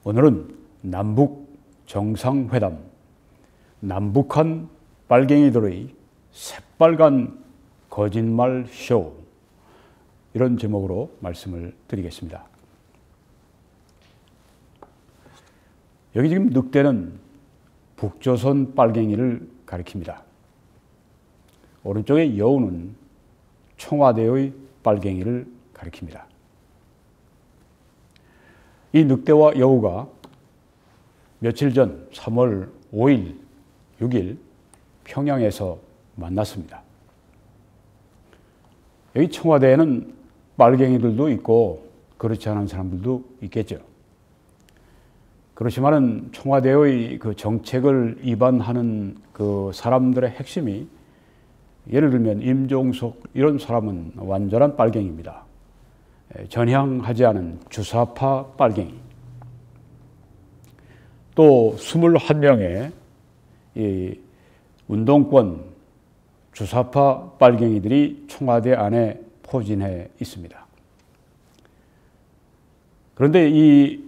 오늘은 남북 정상회담, 남북한 빨갱이들의 새빨간 거짓말 쇼, 이런 제목으로 말씀을 드리겠습니다. 여기 지금 늑대는 북조선 빨갱이를 가리킵니다. 오른쪽의 여우는 청와대의 빨갱이를 가리킵니다. 이 늑대와 여우가 며칠 전 3월 5일, 6일 평양에서 만났습니다. 여기 청와대에는 빨갱이들도 있고 그렇지 않은 사람들도 있겠죠. 그렇지만은 청와대의 그 정책을 위반하는 그 사람들의 핵심이, 예를 들면 임종석 이런 사람은 완전한 빨갱이입니다. 전향하지 않은 주사파 빨갱이. 또 21명의 이 운동권 주사파 빨갱이들이 청와대 안에 포진해 있습니다. 그런데 이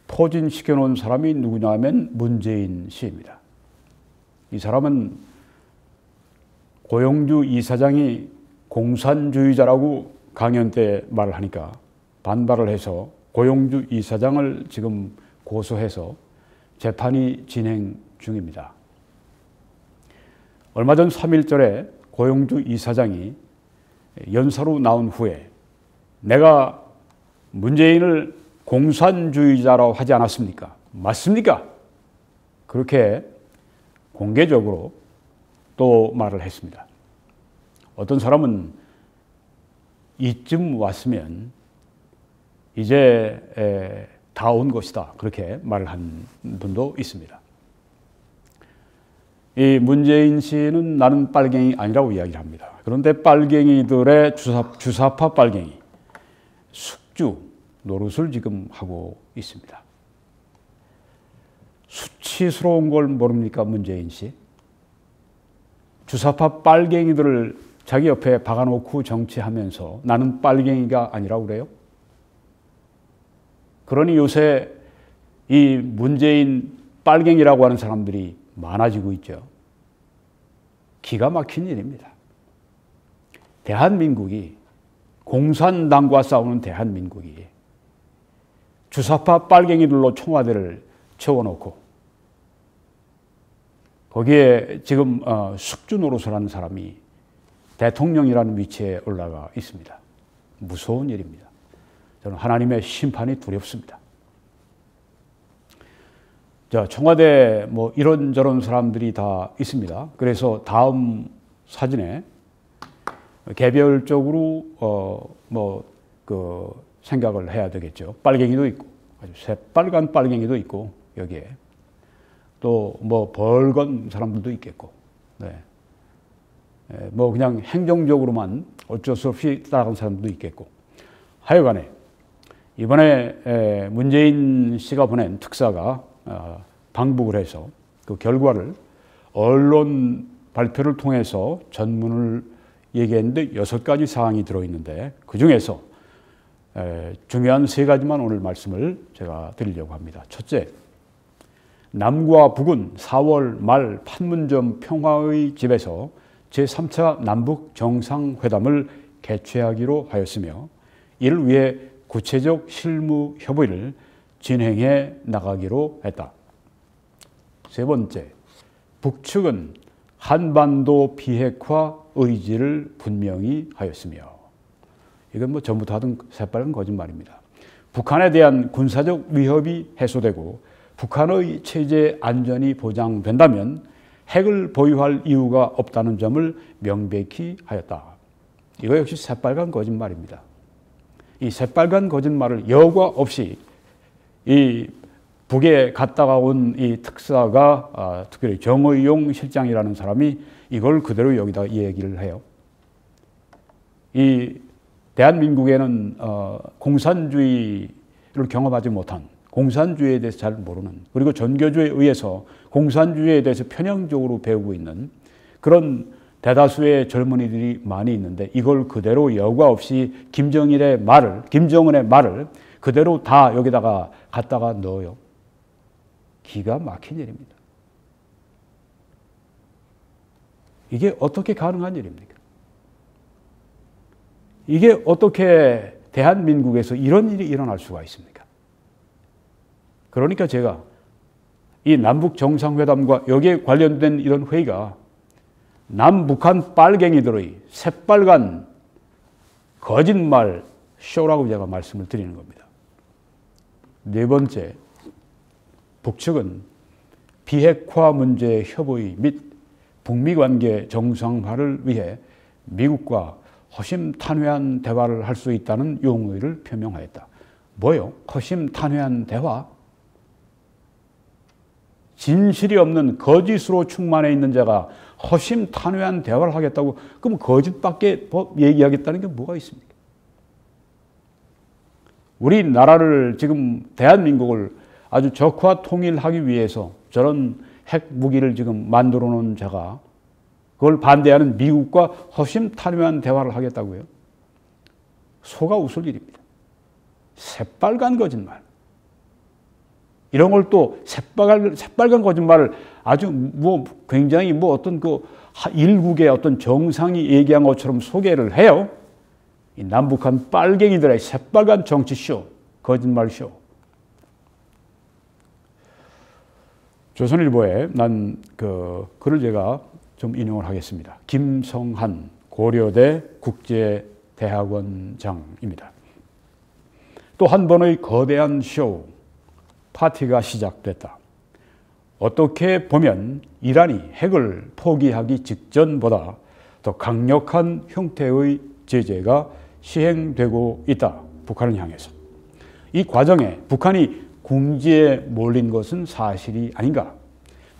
포진시켜 놓은 사람이 누구냐 하면 문재인 씨입니다. 이 사람은 고용주 이사장이 공산주의자라고 강연 때 말을 하니까 반발을 해서 고용주 이사장을 지금 고소해서 재판이 진행 중입니다. 얼마 전 3.1절에 고용주 이사장이 연사로 나온 후에 내가 문재인을 공산주의자라고 하지 않았습니까? 맞습니까? 그렇게 공개적으로 또 말을 했습니다. 어떤 사람은 이쯤 왔으면 이제 다 온 것이다, 그렇게 말을 한 분도 있습니다. 이 문재인 씨는 나는 빨갱이 아니라고 이야기를 합니다. 그런데 빨갱이들의 주사파 빨갱이, 숙주 노릇을 지금 하고 있습니다. 수치스러운 걸 모릅니까, 문재인 씨? 주사파 빨갱이들을 자기 옆에 박아놓고 정치하면서 나는 빨갱이가 아니라고 그래요? 그러니 요새 이 문재인 빨갱이라고 하는 사람들이 많아지고 있죠. 기가 막힌 일입니다. 대한민국이, 공산당과 싸우는 대한민국이 주사파 빨갱이들로 청와대를 채워놓고 거기에 지금 숙주 노릇을 하는 사람이 대통령이라는 위치에 올라가 있습니다. 무서운 일입니다. 저는 하나님의 심판이 두렵습니다. 자, 청와대 뭐 이런저런 사람들이 다 있습니다. 그래서 다음 사진에 개별적으로 생각을 해야 되겠죠. 빨갱이도 있고, 아주 새빨간 빨갱이도 있고, 여기에 또 뭐 벌건 사람들도 있겠고, 네. 뭐 그냥 행정적으로만 어쩔 수 없이 따라간 사람도 있겠고, 하여간에 이번에 문재인 씨가 보낸 특사가 방북을 해서 그 결과를 언론 발표를 통해서 전문을 얘기했는데 6가지 사항이 들어있는데 그중에서 중요한 3가지만 오늘 말씀을 제가 드리려고 합니다. 첫째, 남과 북은 4월 말 판문점 평화의 집에서 제3차 남북 정상회담을 개최하기로 하였으며 이를 위해 구체적 실무 협의를 진행해 나가기로 했다. 세 번째, 북측은 한반도 비핵화 의지를 분명히 하였으며, 이건 뭐 전부터 하던 새빨간 거짓말입니다. 북한에 대한 군사적 위협이 해소되고 북한의 체제 안전이 보장된다면 핵을 보유할 이유가 없다는 점을 명백히 하였다. 이거 역시 새빨간 거짓말입니다. 이 새빨간 거짓말을 여과 없이 이 북에 갔다가 온 이 특사가, 특별히 정의용 실장이라는 사람이 이걸 그대로 여기다 얘기를 해요. 이 대한민국에는 공산주의를 경험하지 못한, 공산주의에 대해서 잘 모르는, 그리고 전교조에 의해서 공산주의에 대해서 편향적으로 배우고 있는 그런 대다수의 젊은이들이 많이 있는데 이걸 그대로 여과 없이 김정은의 말을 그대로 다 여기다가 갖다가 넣어요. 기가 막힌 일입니다. 이게 어떻게 가능한 일입니까? 이게 어떻게 대한민국에서 이런 일이 일어날 수가 있습니까? 그러니까 제가 이 남북 정상회담과 여기에 관련된 이런 회의가 남북한 빨갱이들의 새빨간 거짓말 쇼라고 제가 말씀을 드리는 겁니다. 네 번째, 북측은 비핵화 문제 협의 및 북미 관계 정상화를 위해 미국과 허심탄회한 대화를 할 수 있다는 용의를 표명하였다. 뭐요? 허심탄회한 대화? 진실이 없는 거짓으로 충만해 있는 자가 허심탄회한 대화를 하겠다고, 그럼 거짓밖에 얘기하겠다는 게 뭐가 있습니까? 우리나라를 지금 대한민국을 아주 적화 통일하기 위해서 저런 핵 무기를 지금 만들어 놓은 자가 그걸 반대하는 미국과 허심탄회한 대화를 하겠다고요? 속아 웃을 일입니다. 새빨간 거짓말. 이런 걸 또 새빨간 거짓말을 아주 굉장히 어떤 일국의 어떤 정상이 얘기한 것처럼 소개를 해요. 이 남북한 빨갱이들의 새빨간 정치쇼, 거짓말쇼. 조선일보에 난 글을 제가 좀 인용을 하겠습니다. 김성한 고려대 국제대학원장입니다. 또 한 번의 거대한 쇼, 파티가 시작됐다. 어떻게 보면 이란이 핵을 포기하기 직전보다 더 강력한 형태의 제재가 시행되고 있다. 북한을 향해서. 이 과정에 북한이 궁지에 몰린 것은 사실이 아닌가.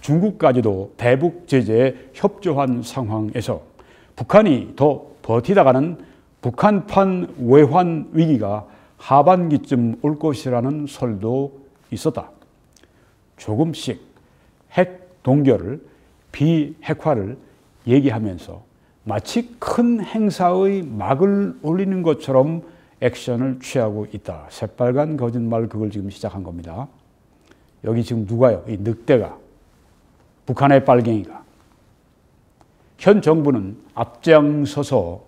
중국까지도 대북 제재에 협조한 상황에서 북한이 더 버티다가는 북한판 외환 위기가 하반기쯤 올 것이라는 설도 있었다. 조금씩 핵 동결을, 비핵화를 얘기하면서 마치 큰 행사의 막을 올리는 것처럼 액션을 취하고 있다. 새빨간 거짓말, 그걸 지금 시작한 겁니다. 여기 지금 누가요? 이 늑대가, 북한의 빨갱이가. 현 정부는 앞장서서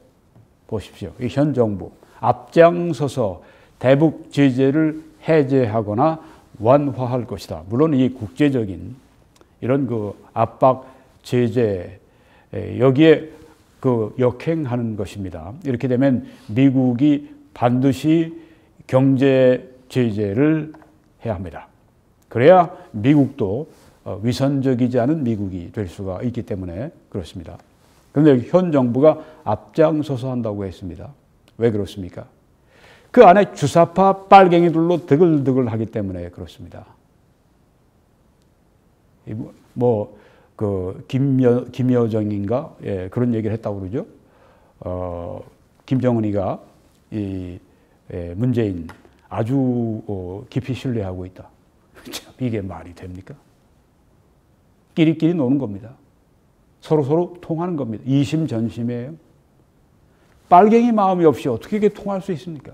보십시오. 이 현 정부 앞장서서 대북 제재를 해제하거나 완화할 것이다. 물론 이 국제적인 이런 압박 제재 여기에 역행하는 것입니다. 이렇게 되면 미국이 반드시 경제 제재를 해야 합니다. 그래야 미국도 위선적이지 않은 미국이 될 수가 있기 때문에 그렇습니다. 그런데 현 정부가 앞장서서 한다고 했습니다. 왜 그렇습니까? 그 안에 주사파 빨갱이들로 드글드글 때문에 그렇습니다. 김여정인가? 예, 그런 얘기를 했다고 그러죠. 김정은이가 문재인 아주 깊이 신뢰하고 있다. 참, 이게 말이 됩니까? 끼리끼리 노는 겁니다. 서로 통하는 겁니다. 이심전심이에요. 빨갱이 마음이 없이 어떻게 이게 통할 수 있습니까?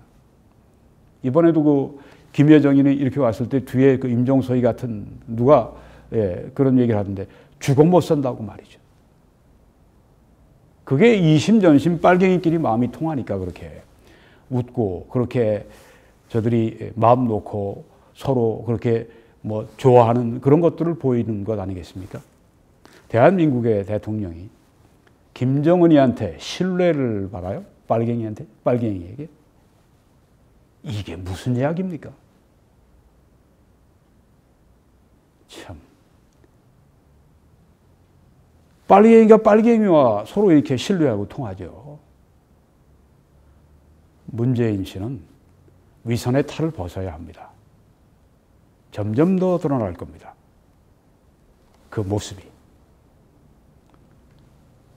이번에도 김여정이는 이렇게 왔을 때 뒤에 임종서희 같은 누가 그런 얘기를 하던데 죽어 못 산다고 말이죠. 그게 이심전심 빨갱이끼리 마음이 통하니까 그렇게 웃고 그렇게 저들이 마음 놓고 서로 그렇게 좋아하는 그런 것들을 보이는 것 아니겠습니까? 대한민국의 대통령이 김정은이한테 신뢰를 받아요? 빨갱이에게? 이게 무슨 이야기입니까? 참. 빨갱이가 빨갱이와 서로 이렇게 신뢰하고 통하죠. 문재인 씨는 위선의 탈을 벗어야 합니다. 점점 더 드러날 겁니다. 그 모습이.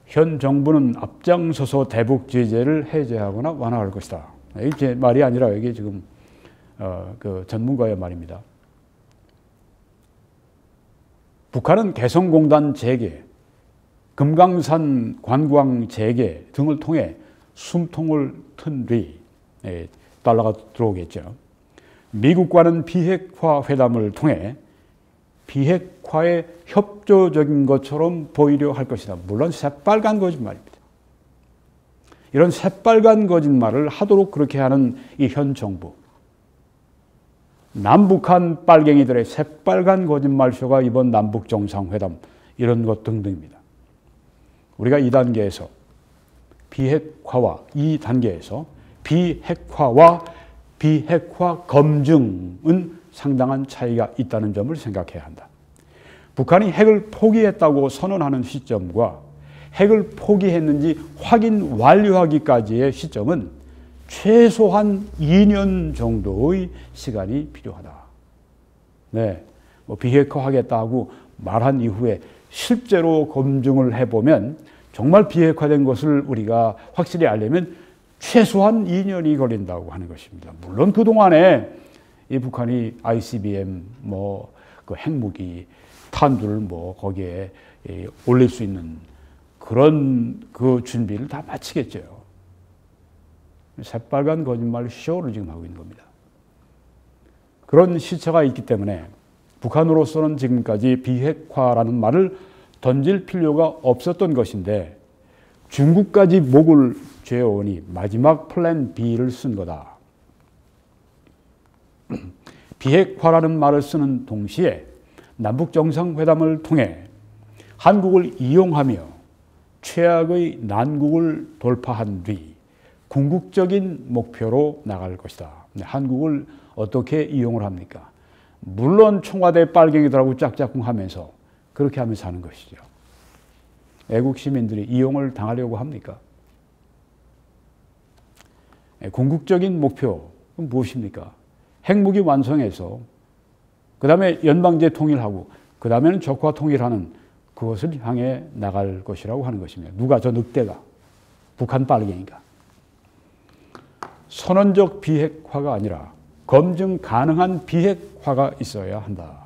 현 정부는 앞장서서 대북 제재를 해제하거나 완화할 것이다. 이게 말이 아니라 이게 지금 전문가의 말입니다. 북한은 개성공단 재개, 금강산 관광 재개 등을 통해 숨통을 튼 뒤 달러가 들어오겠죠. 미국과는 비핵화 회담을 통해 비핵화에 협조적인 것처럼 보이려 할 것이다. 물론 새빨간 거짓말입니다. 이런 새빨간 거짓말을 하도록 그렇게 하는 이 현 정부, 남북한 빨갱이들의 새빨간 거짓말쇼가 이번 남북 정상회담 이런 것 등등입니다. 우리가 2단계에서 비핵화와 2단계에서 비핵화와 비핵화 검증은 상당한 차이가 있다는 점을 생각해야 한다. 북한이 핵을 포기했다고 선언하는 시점과 핵을 포기했는지 확인 완료하기까지의 시점은 최소한 2년 정도의 시간이 필요하다. 네, 뭐 비핵화하겠다고 말한 이후에 실제로 검증을 해보면 정말 비핵화된 것을 우리가 확실히 알려면 최소한 2년이 걸린다고 하는 것입니다. 물론 그동안에 이 북한이 ICBM 그 핵무기 탄두를 거기에 올릴 수 있는 그런 그 준비를 다 마치겠죠. 새빨간 거짓말 쇼를 지금 하고 있는 겁니다. 그런 시차가 있기 때문에 북한으로서는 지금까지 비핵화라는 말을 던질 필요가 없었던 것인데 중국까지 목을 죄어오니 마지막 플랜 B를 쓴 거다. 비핵화라는 말을 쓰는 동시에 남북 정상회담을 통해 한국을 이용하며 최악의 난국을 돌파한 뒤 궁극적인 목표로 나갈 것이다. 한국을 어떻게 이용을 합니까? 물론 청와대 빨갱이들하고 짝짝꿍하면서 그렇게 하면서 하는 것이죠. 애국 시민들이 이용을 당하려고 합니까? 궁극적인 목표는 무엇입니까? 핵무기 완성해서 그 다음에 연방제 통일하고 그 다음에는 적화 통일하는 그것을 향해 나갈 것이라고 하는 것입니다. 누가? 저 늑대가. 북한 빨갱이가. 선언적 비핵화가 아니라 검증 가능한 비핵화가 있어야 한다.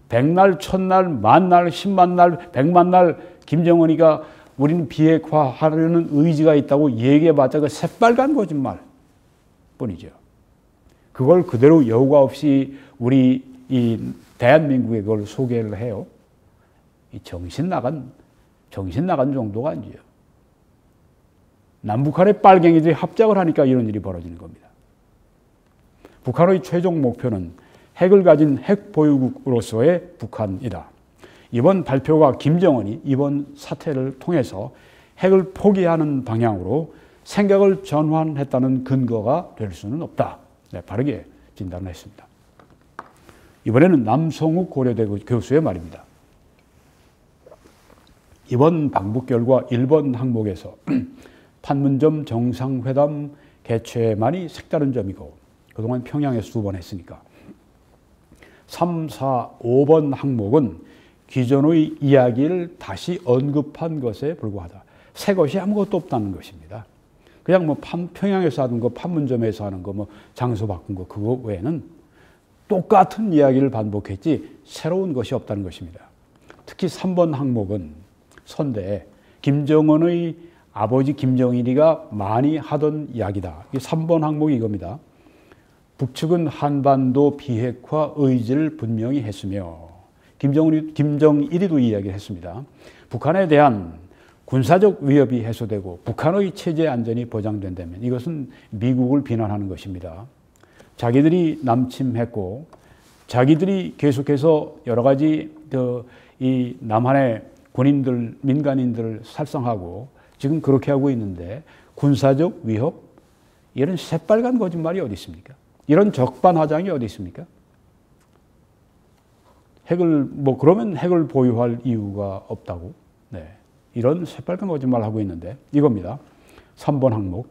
100날, 1000날, 10,000날, 100,000날, 100,000날 김정은이가 우리는 비핵화하려는 의지가 있다고 얘기해봤자 그 새빨간 거짓말 뿐이죠. 그걸 그대로 여과 없이 우리 이 대한민국에 그걸 소개를 해요. 이 정신 나간 정도가 아니죠. 남북한의 빨갱이들이 합작을 하니까 이런 일이 벌어지는 겁니다. 북한의 최종 목표는 핵을 가진 핵 보유국으로서의 북한이다. 이번 발표가 김정은이 이번 사태를 통해서 핵을 포기하는 방향으로 생각을 전환했다는 근거가 될 수는 없다. 네, 바르게 진단을 했습니다. 이번에는 남성욱 고려대 교수의 말입니다. 이번 방북 결과 1번 항목에서 판문점 정상회담 개최만이 색다른 점이고 그동안 평양에서 2번 했으니까 3, 4, 5번 항목은 기존의 이야기를 다시 언급한 것에 불과하다. 새 것이 아무것도 없다는 것입니다. 그냥 평양에서 하는 거, 판문점에서 하는 거, 장소 바꾼 거, 그거 외에는 똑같은 이야기를 반복했지 새로운 것이 없다는 것입니다. 특히 3번 항목은 선대 김정은의 아버지 김정일이가 많이 하던 이야기다. 3번 항목이 이겁니다. 북측은 한반도 비핵화 의지를 분명히 했으며 김정일이도 이야기를 했습니다. 북한에 대한 군사적 위협이 해소되고 북한의 체제 안전이 보장된다면 이것은 미국을 비난하는 것입니다. 자기들이 남침했고 자기들이 계속해서 여러 가지 이 남한의 군인들, 민간인들을 살상하고 지금 그렇게 하고 있는데 군사적 위협? 이런 새빨간 거짓말이 어디 있습니까? 이런 적반하장이 어디 있습니까? 그러면 핵을 보유할 이유가 없다고? 네. 이런 새빨간 거짓말 하고 있는데 이겁니다. 3번 항목.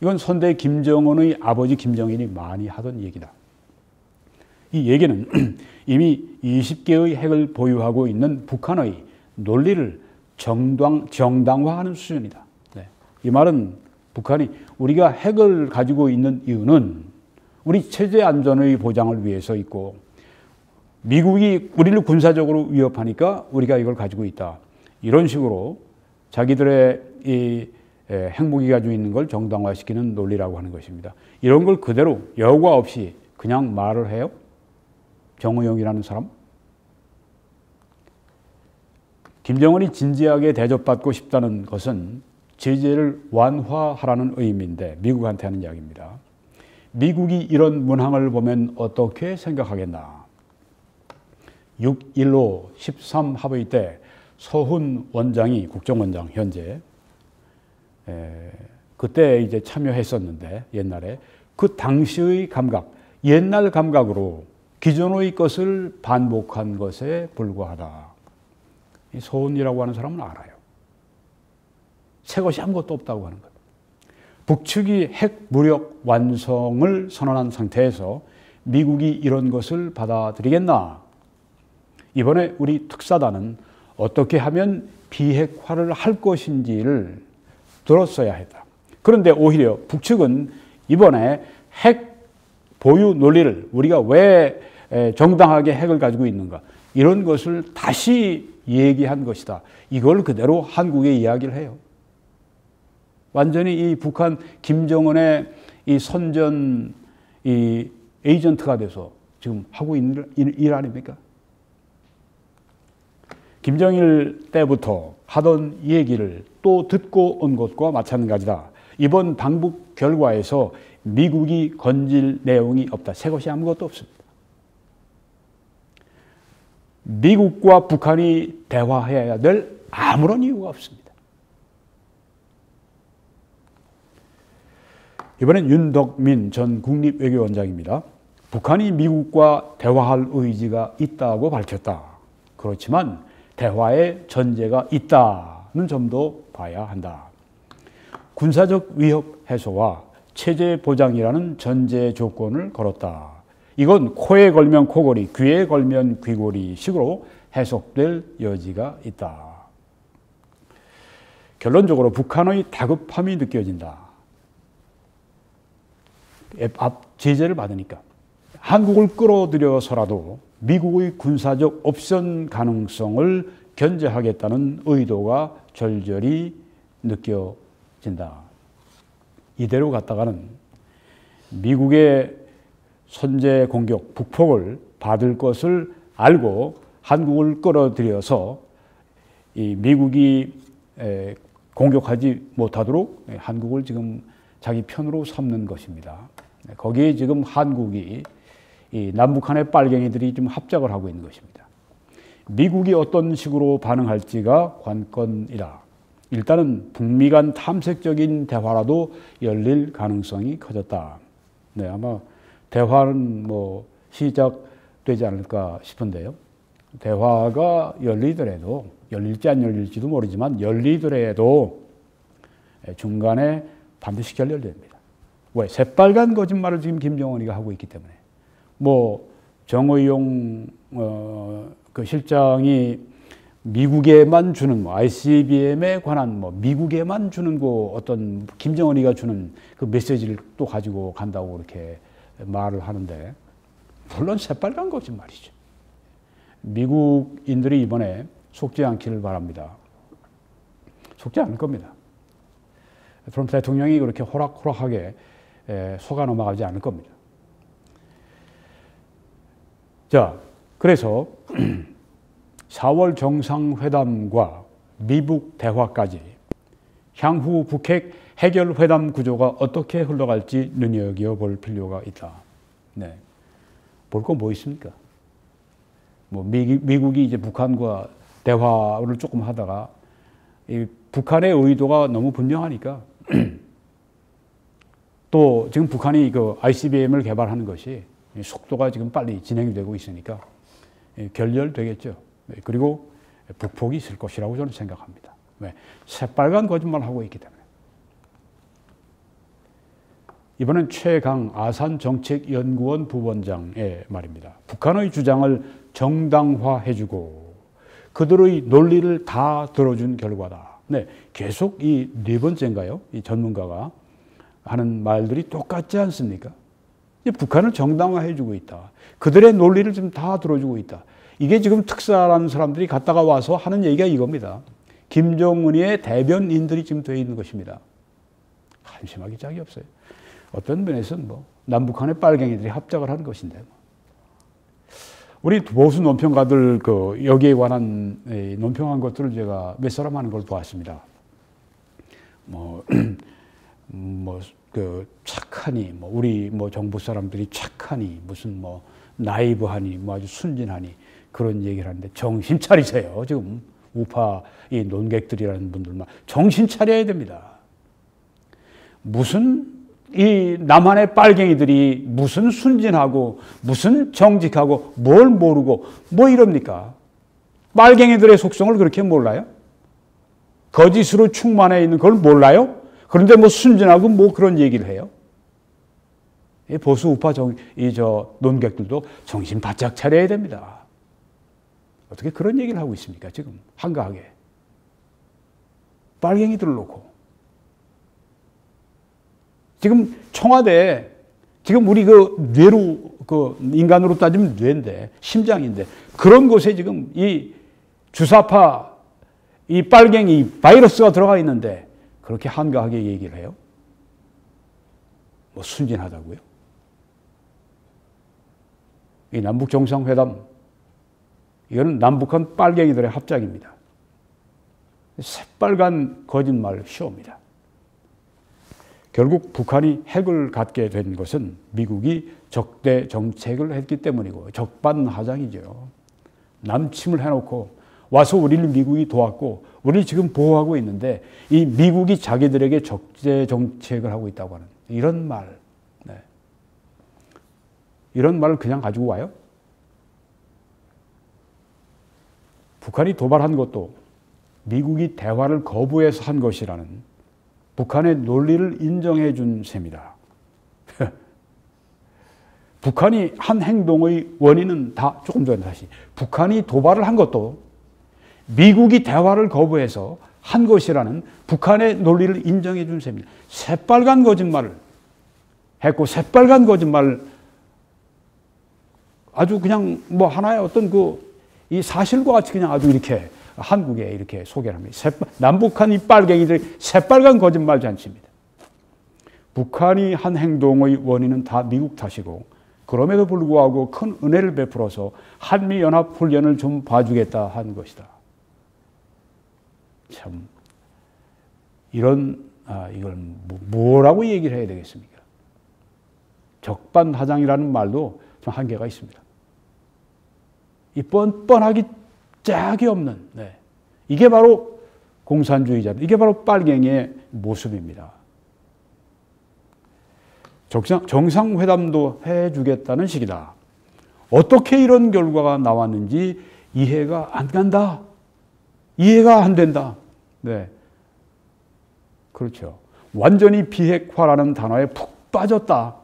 이건 선대 김정은의 아버지 김정일이 많이 하던 얘기다. 이 얘기는 이미 20개의 핵을 보유하고 있는 북한의 논리를 정당화하는 수준이다. 네. 이 말은 북한이 우리가 핵을 가지고 있는 이유는 우리 체제 안전의 보장을 위해서 있고 미국이 우리를 군사적으로 위협하니까 우리가 이걸 가지고 있다. 이런 식으로 자기들의 이 핵무기 가지고 있는 걸 정당화시키는 논리라고 하는 것입니다. 이런 걸 그대로 여과 없이 그냥 말을 해요? 정의용이라는 사람? 김정은이 진지하게 대접받고 싶다는 것은 제재를 완화하라는 의미인데 미국한테 하는 이야기입니다. 미국이 이런 문항을 보면 어떻게 생각하겠나? 6.15 13합의 때 서훈 원장이 국정원장 현재 그때 이제 참여했었는데 옛날에 그 당시의 감각, 옛날 감각으로 기존의 것을 반복한 것에 불과하다. 이 서훈이라고 하는 사람은 알아요. 새 것이 아무것도 없다고 하는 것. 북측이 핵 무력 완성을 선언한 상태에서 미국이 이런 것을 받아들이겠나? 이번에 우리 특사단은 어떻게 하면 비핵화를 할 것인지를 들었어야 했다. 그런데 오히려 북측은 이번에 핵 보유 논리를 우리가 왜 정당하게 핵을 가지고 있는가 이런 것을 다시 얘기한 것이다. 이걸 그대로 한국에 이야기를 해요. 완전히 이 북한 김정은의 이 선전 이 에이전트가 돼서 지금 하고 있는 일 아닙니까? 김정일 때부터 하던 얘기를 또 듣고 온 것과 마찬가지다. 이번 방북 결과에서 미국이 건질 내용이 없다. 새 것이 아무것도 없습니다. 미국과 북한이 대화해야 될 아무런 이유가 없습니다. 이번엔 윤덕민 전 국립외교원장입니다. 북한이 미국과 대화할 의지가 있다고 밝혔다. 그렇지만 대화에 전제가 있다는 점도 봐야 한다. 군사적 위협 해소와 체제 보장이라는 전제 조건을 걸었다. 이건 코에 걸면 코걸이, 귀에 걸면 귀걸이 식으로 해석될 여지가 있다. 결론적으로 북한의 다급함이 느껴진다. 제재를 받으니까. 한국을 끌어들여서라도 미국의 군사적 옵션 가능성을 견제하겠다는 의도가 절절히 느껴진다. 이대로 갔다가는 미국의 선제 공격, 북폭을 받을 것을 알고 한국을 끌어들여서 이 미국이 공격하지 못하도록 한국을 지금 자기 편으로 삼는 것입니다. 거기에 지금 한국이 이 남북한의 빨갱이들이 좀 합작을 하고 있는 것입니다. 미국이 어떤 식으로 반응할지가 관건이다. 일단은 북미 간 탐색적인 대화라도 열릴 가능성이 커졌다. 네, 아마 대화는 뭐 시작되지 않을까 싶은데요. 대화가 열리더라도 열릴지 안 열릴지도 모르지만 열리더라도 중간에 반드시 결렬됩니다. 왜? 새빨간 거짓말을 지금 김정은이가 하고 있기 때문에. 뭐 정의용 그 실장이 미국에만 주는 뭐 ICBM에 관한 뭐 미국에만 주는 거 어떤 김정은이가 주는 그 메시지를 또 가지고 간다고 그렇게 말을 하는데 물론 새빨간 거짓말이죠. 미국인들이 이번에 속지 않기를 바랍니다. 속지 않을 겁니다. 트럼프 대통령이 그렇게 호락호락하게 속아 넘어가지 않을 겁니다. 자, 그래서 4월 정상회담과 미북 대화까지 향후 북핵 해결회담 구조가 어떻게 흘러갈지 눈여겨볼 필요가 있다. 네. 볼 거 뭐 있습니까? 뭐 미국이 이제 북한과 대화를 조금 하다가 이 북한의 의도가 너무 분명하니까 또 지금 북한이 그 ICBM을 개발하는 것이 속도가 지금 빨리 진행이 되고 있으니까 결렬되겠죠. 그리고 북폭이 있을 것이라고 저는 생각합니다. 왜? 새빨간 거짓말을 하고 있기 때문에. 이번엔 최강 아산정책연구원 부원장의 말입니다. 북한의 주장을 정당화해주고 그들의 논리를 다 들어준 결과다. 네, 계속 이 네 번째인가요? 이 전문가가 하는 말들이 똑같지 않습니까? 북한을 정당화해주고 있다. 그들의 논리를 지금 다 들어주고 있다. 이게 지금 특사라는 사람들이 갔다가 와서 하는 얘기가 이겁니다. 김정은이의 대변인들이 지금 되어 있는 것입니다. 한심하기 짝이 없어요. 어떤 면에서는 뭐 남북한의 빨갱이들이 합작을 한 것인데, 우리 보수 논평가들 여기에 관한 논평한 것들을 제가 몇 사람 하는 걸 보았습니다. 착하니, 우리 정부 사람들이 착하니, 무슨 나이브하니, 아주 순진하니, 그런 얘기를 하는데, 정신 차리세요. 지금 우파 이 논객들이라는 분들만 정신 차려야 됩니다. 무슨 이 남한의 빨갱이들이 무슨 순진하고 무슨 정직하고 뭘 모르고 이럽니까? 빨갱이들의 속성을 그렇게 몰라요? 거짓으로 충만해 있는 걸 몰라요? 그런데 순진하고 그런 얘기를 해요? 보수 우파 논객들도 정신 바짝 차려야 됩니다. 어떻게 그런 얘기를 하고 있습니까? 지금 한가하게 빨갱이들을 놓고. 지금 청와대에 지금 우리 뇌로 인간으로 따지면 뇌인데, 심장인데, 그런 곳에 지금 이 주사파 이 빨갱이 바이러스가 들어가 있는데 그렇게 한가하게 얘기를 해요? 순진하다고요? 이 남북 정상회담, 이거는 남북한 빨갱이들의 합작입니다. 새빨간 거짓말 쇼입니다. 결국 북한이 핵을 갖게 된 것은 미국이 적대 정책을 했기 때문이고, 적반하장이죠. 남침을 해놓고 와서 우리를 미국이 도왔고 우리를 지금 보호하고 있는데, 이 미국이 자기들에게 적대 정책을 하고 있다고 하는 이런 말, 이런 말을 그냥 가지고 와요? 북한이 도발한 것도 미국이 대화를 거부해서 한 것이라는 북한의 논리를 인정해 준 셈이다. 북한이 한 행동의 원인은 다, 조금 전에 다시, 북한이 도발을 한 것도 미국이 대화를 거부해서 한 것이라는 북한의 논리를 인정해 준 셈입니다. 새빨간 거짓말을 했고, 새빨간 거짓말을 아주 그냥 하나의 어떤 이 사실과 같이 그냥 아주 이렇게 한국에 이렇게 소개를 합니다. 남북한 이 빨갱이들이 새빨간 거짓말 잔치입니다. 북한이 한 행동의 원인은 다 미국 탓이고, 그럼에도 불구하고 큰 은혜를 베풀어서 한미연합훈련을 좀 봐주겠다 한 것이다. 참, 이걸 뭐라고 얘기를 해야 되겠습니까? 적반하장이라는 말도 좀 한계가 있습니다. 이 뻔뻔하기 짝이 없는, 이게 바로 공산주의자들, 이게 바로 빨갱이의 모습입니다. 정상회담도 해주겠다는 식이다. 어떻게 이런 결과가 나왔는지 이해가 안 간다. 이해가 안 된다. 그렇죠. 완전히 비핵화라는 단어에 푹 빠졌다.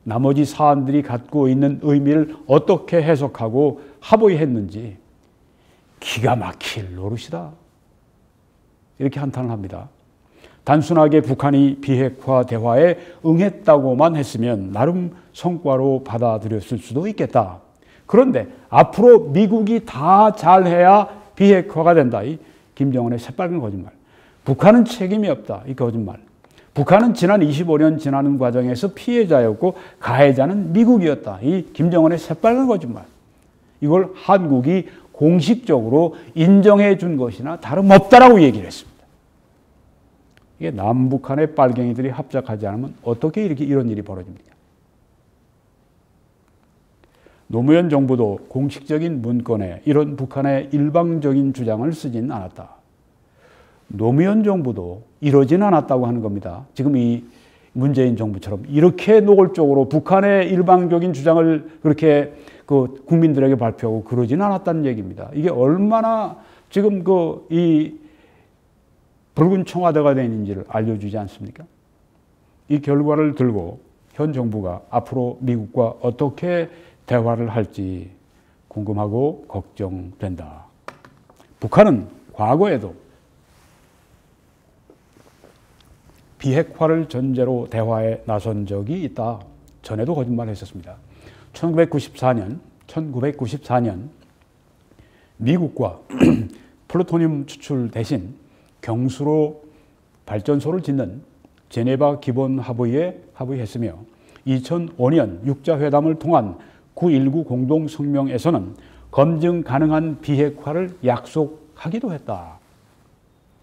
나머지 사안들이 갖고 있는 의미를 어떻게 해석하고 합의했는지 기가 막힐 노릇이다. 이렇게 한탄을 합니다. 단순하게 북한이 비핵화 대화에 응했다고만 했으면 나름 성과로 받아들였을 수도 있겠다. 그런데 앞으로 미국이 다 잘해야 비핵화가 된다. 이 김정은의 새빨간 거짓말. 북한은 책임이 없다. 이 거짓말. 북한은 지난 25년 지나는 과정에서 피해자였고 가해자는 미국이었다. 이 김정은의 새빨간 거짓말. 이걸 한국이 공식적으로 인정해 준 것이나 다름없다라고 얘기를 했습니다. 이게 남북한의 빨갱이들이 합작하지 않으면 어떻게 이런 일이 벌어집니까? 노무현 정부도 공식적인 문건에 이런 북한의 일방적인 주장을 쓰진 않았다. 노무현 정부도 이러진 않았다고 하는 겁니다. 지금 이 문재인 정부처럼 이렇게 노골적으로 북한의 일방적인 주장을 그렇게 국민들에게 발표하고 그러진 않았다는 얘기입니다. 이게 얼마나 지금 이 붉은 청와대가 되는지를 알려주지 않습니까? 이 결과를 들고 현 정부가 앞으로 미국과 어떻게 대화를 할지 궁금하고 걱정된다. 북한은 과거에도 비핵화를 전제로 대화에 나선 적이 있다. 전에도 거짓말했었습니다. 1994년 미국과 플루토늄 추출 대신 경수로 발전소를 짓는 제네바 기본 합의에 합의했으며 2005년 육자회담을 통한 9.19 공동성명에서는 검증 가능한 비핵화를 약속하기도 했다.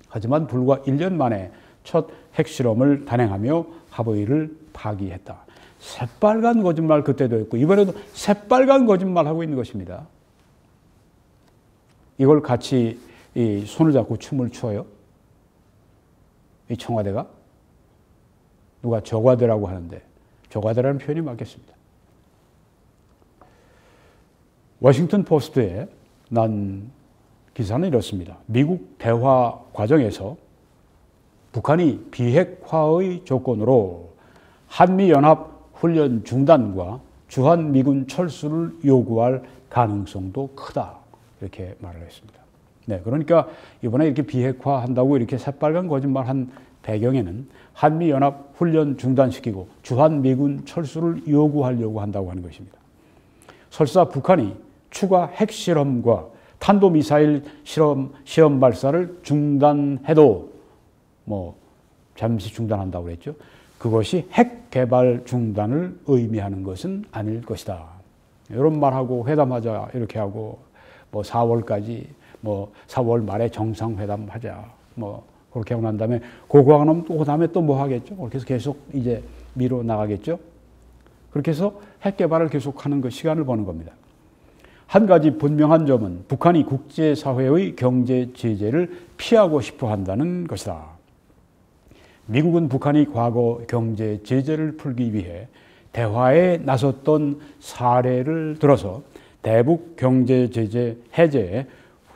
하지만 불과 1년 만에 첫 핵실험을 단행하며 합의를 파기했다. 새빨간 거짓말 그때도 했고 이번에도 새빨간 거짓말하고 있는 것입니다. 이걸 같이 손을 잡고 춤을 춰요? 이 청와대가? 누가 저과대라고 하는데 저과대라는 표현이 맞겠습니다. 워싱턴 포스트에 난 기사는 이렇습니다. 미국 대화 과정에서 북한이 비핵화의 조건으로 한미연합 훈련 중단과 주한미군 철수를 요구할 가능성도 크다. 이렇게 말을 했습니다. 네, 그러니까 이번에 이렇게 비핵화한다고 이렇게 새빨간 거짓말한 배경에는 한미연합 훈련 중단시키고 주한미군 철수를 요구하려고 한다고 하는 것입니다. 설사 북한이 추가 핵실험과 탄도미사일 시험 발사를 중단해도 잠시 중단한다고 그랬죠. 그것이 핵 개발 중단을 의미하는 것은 아닐 것이다. 이런 말하고 회담하자 이렇게 하고 4월까지 4월 말에 정상회담 하자 그렇게 하고 난 다음에 그거 하고 나면 또 그다음에 또 뭐 하겠죠. 그렇게 해서 계속 이제 미뤄 나가겠죠. 그렇게 해서 핵 개발을 계속하는 그 시간을 버는 겁니다. 한 가지 분명한 점은 북한이 국제사회의 경제 제재를 피하고 싶어 한다는 것이다. 미국은 북한이 과거 경제 제재를 풀기 위해 대화에 나섰던 사례를 들어서 대북 경제 제재 해제에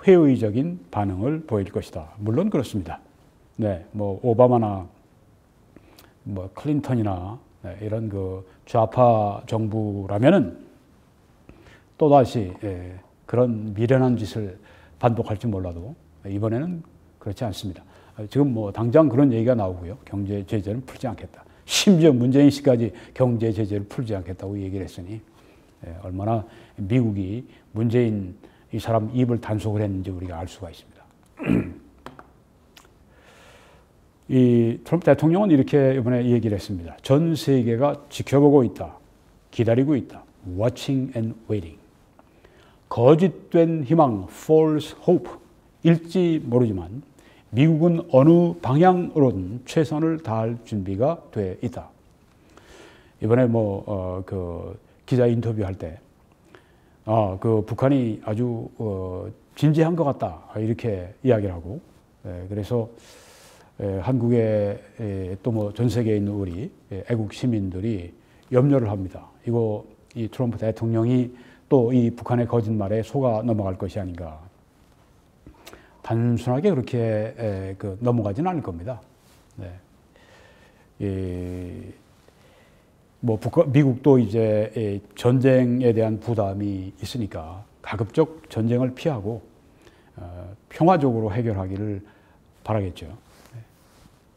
회의적인 반응을 보일 것이다. 물론 그렇습니다. 네, 오바마나 클린턴이나 이런 그 좌파 정부라면은 또다시 그런 미련한 짓을 반복할지 몰라도 이번에는 그렇지 않습니다. 지금 당장 그런 얘기가 나오고요. 경제 제재는 풀지 않겠다. 심지어 문재인 씨까지 경제 제재를 풀지 않겠다고 얘기를 했으니 얼마나 미국이 문재인 이 사람 입을 단속을 했는지 우리가 알 수가 있습니다. 이 트럼프 대통령은 이렇게 이번에 얘기를 했습니다. 전 세계가 지켜보고 있다. 기다리고 있다. Watching and waiting. 거짓된 희망, false hope, 일지 모르지만 미국은 어느 방향으로든 최선을 다할 준비가 돼 있다. 이번에 그 기자 인터뷰할 때, 그 북한이 아주 진지한 것 같다 이렇게 이야기를 하고, 그래서 한국에 또 전 세계에 있는 우리 애국 시민들이 염려를 합니다. 이거 이 트럼프 대통령이 또 이 북한의 거짓말에 속아 넘어갈 것이 아닌가. 단순하게 그렇게 넘어가지는 않을 겁니다. 네. 미국도 이제 전쟁에 대한 부담이 있으니까 가급적 전쟁을 피하고 평화적으로 해결하기를 바라겠죠.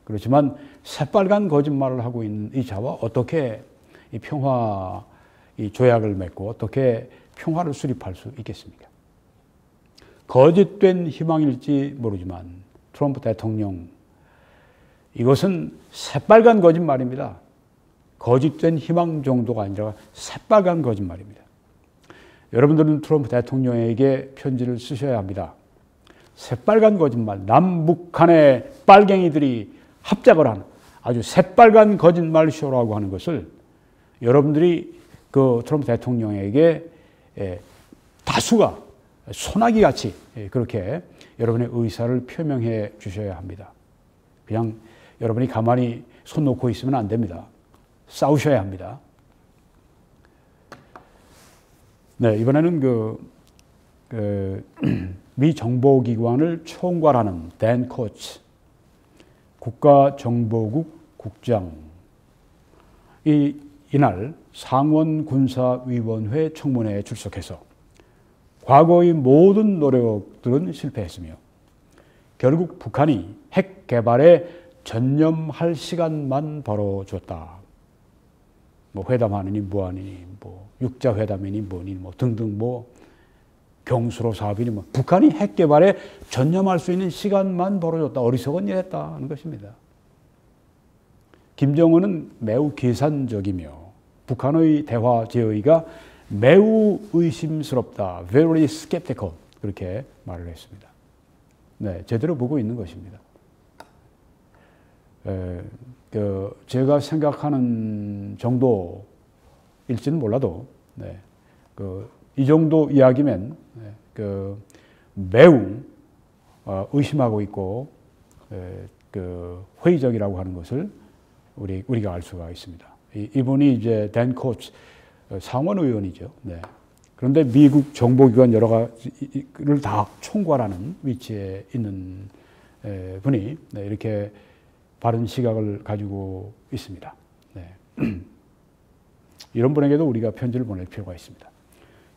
그렇지만 새빨간 거짓말을 하고 있는 이 자와 어떻게 이 평화 이 조약을 맺고 어떻게 평화를 수립할 수 있겠습니까? 거짓된 희망일지 모르지만 트럼프 대통령 이것은 새빨간 거짓말입니다. 거짓된 희망 정도가 아니라 새빨간 거짓말입니다. 여러분들은 트럼프 대통령에게 편지를 쓰셔야 합니다. 새빨간 거짓말, 남북한의 빨갱이들이 합작을 한 아주 새빨간 거짓말 쇼라고 하는 것을 여러분들이 그 트럼프 대통령에게 다수가 소나기 같이 그렇게 여러분의 의사를 표명해 주셔야 합니다. 그냥 여러분이 가만히 손 놓고 있으면 안 됩니다. 싸우셔야 합니다. 네, 이번에는 미 정보기관을 총괄하는 댄 코츠 국가정보국 국장 이날 상원군사위원회 청문회에 출석해서 과거의 모든 노력들은 실패했으며 결국 북한이 핵 개발에 전념할 시간만 벌어줬다. 회담하느니 뭐하느니 육자회담이니 뭐니 등등 경수로 사업이니 북한이 핵 개발에 전념할 수 있는 시간만 벌어줬다. 어리석은 일 했다는 것입니다. 김정은은 매우 계산적이며 북한의 대화 제의가 매우 의심스럽다. Very skeptical. 그렇게 말을 했습니다. 네, 제대로 보고 있는 것입니다. 제가 생각하는 정도일지는 몰라도 네, 이 정도 이야기면 매우 의심하고 있고 회의적이라고 하는 것을 우리가 알 수가 있습니다. 이분이 이제 댄 코츠 상원 의원이죠. 네. 그런데 미국 정보기관 여러 가지를 다 총괄하는 위치에 있는 분이 네, 이렇게 바른 시각을 가지고 있습니다. 네. 이런 분에게도 우리가 편지를 보낼 필요가 있습니다.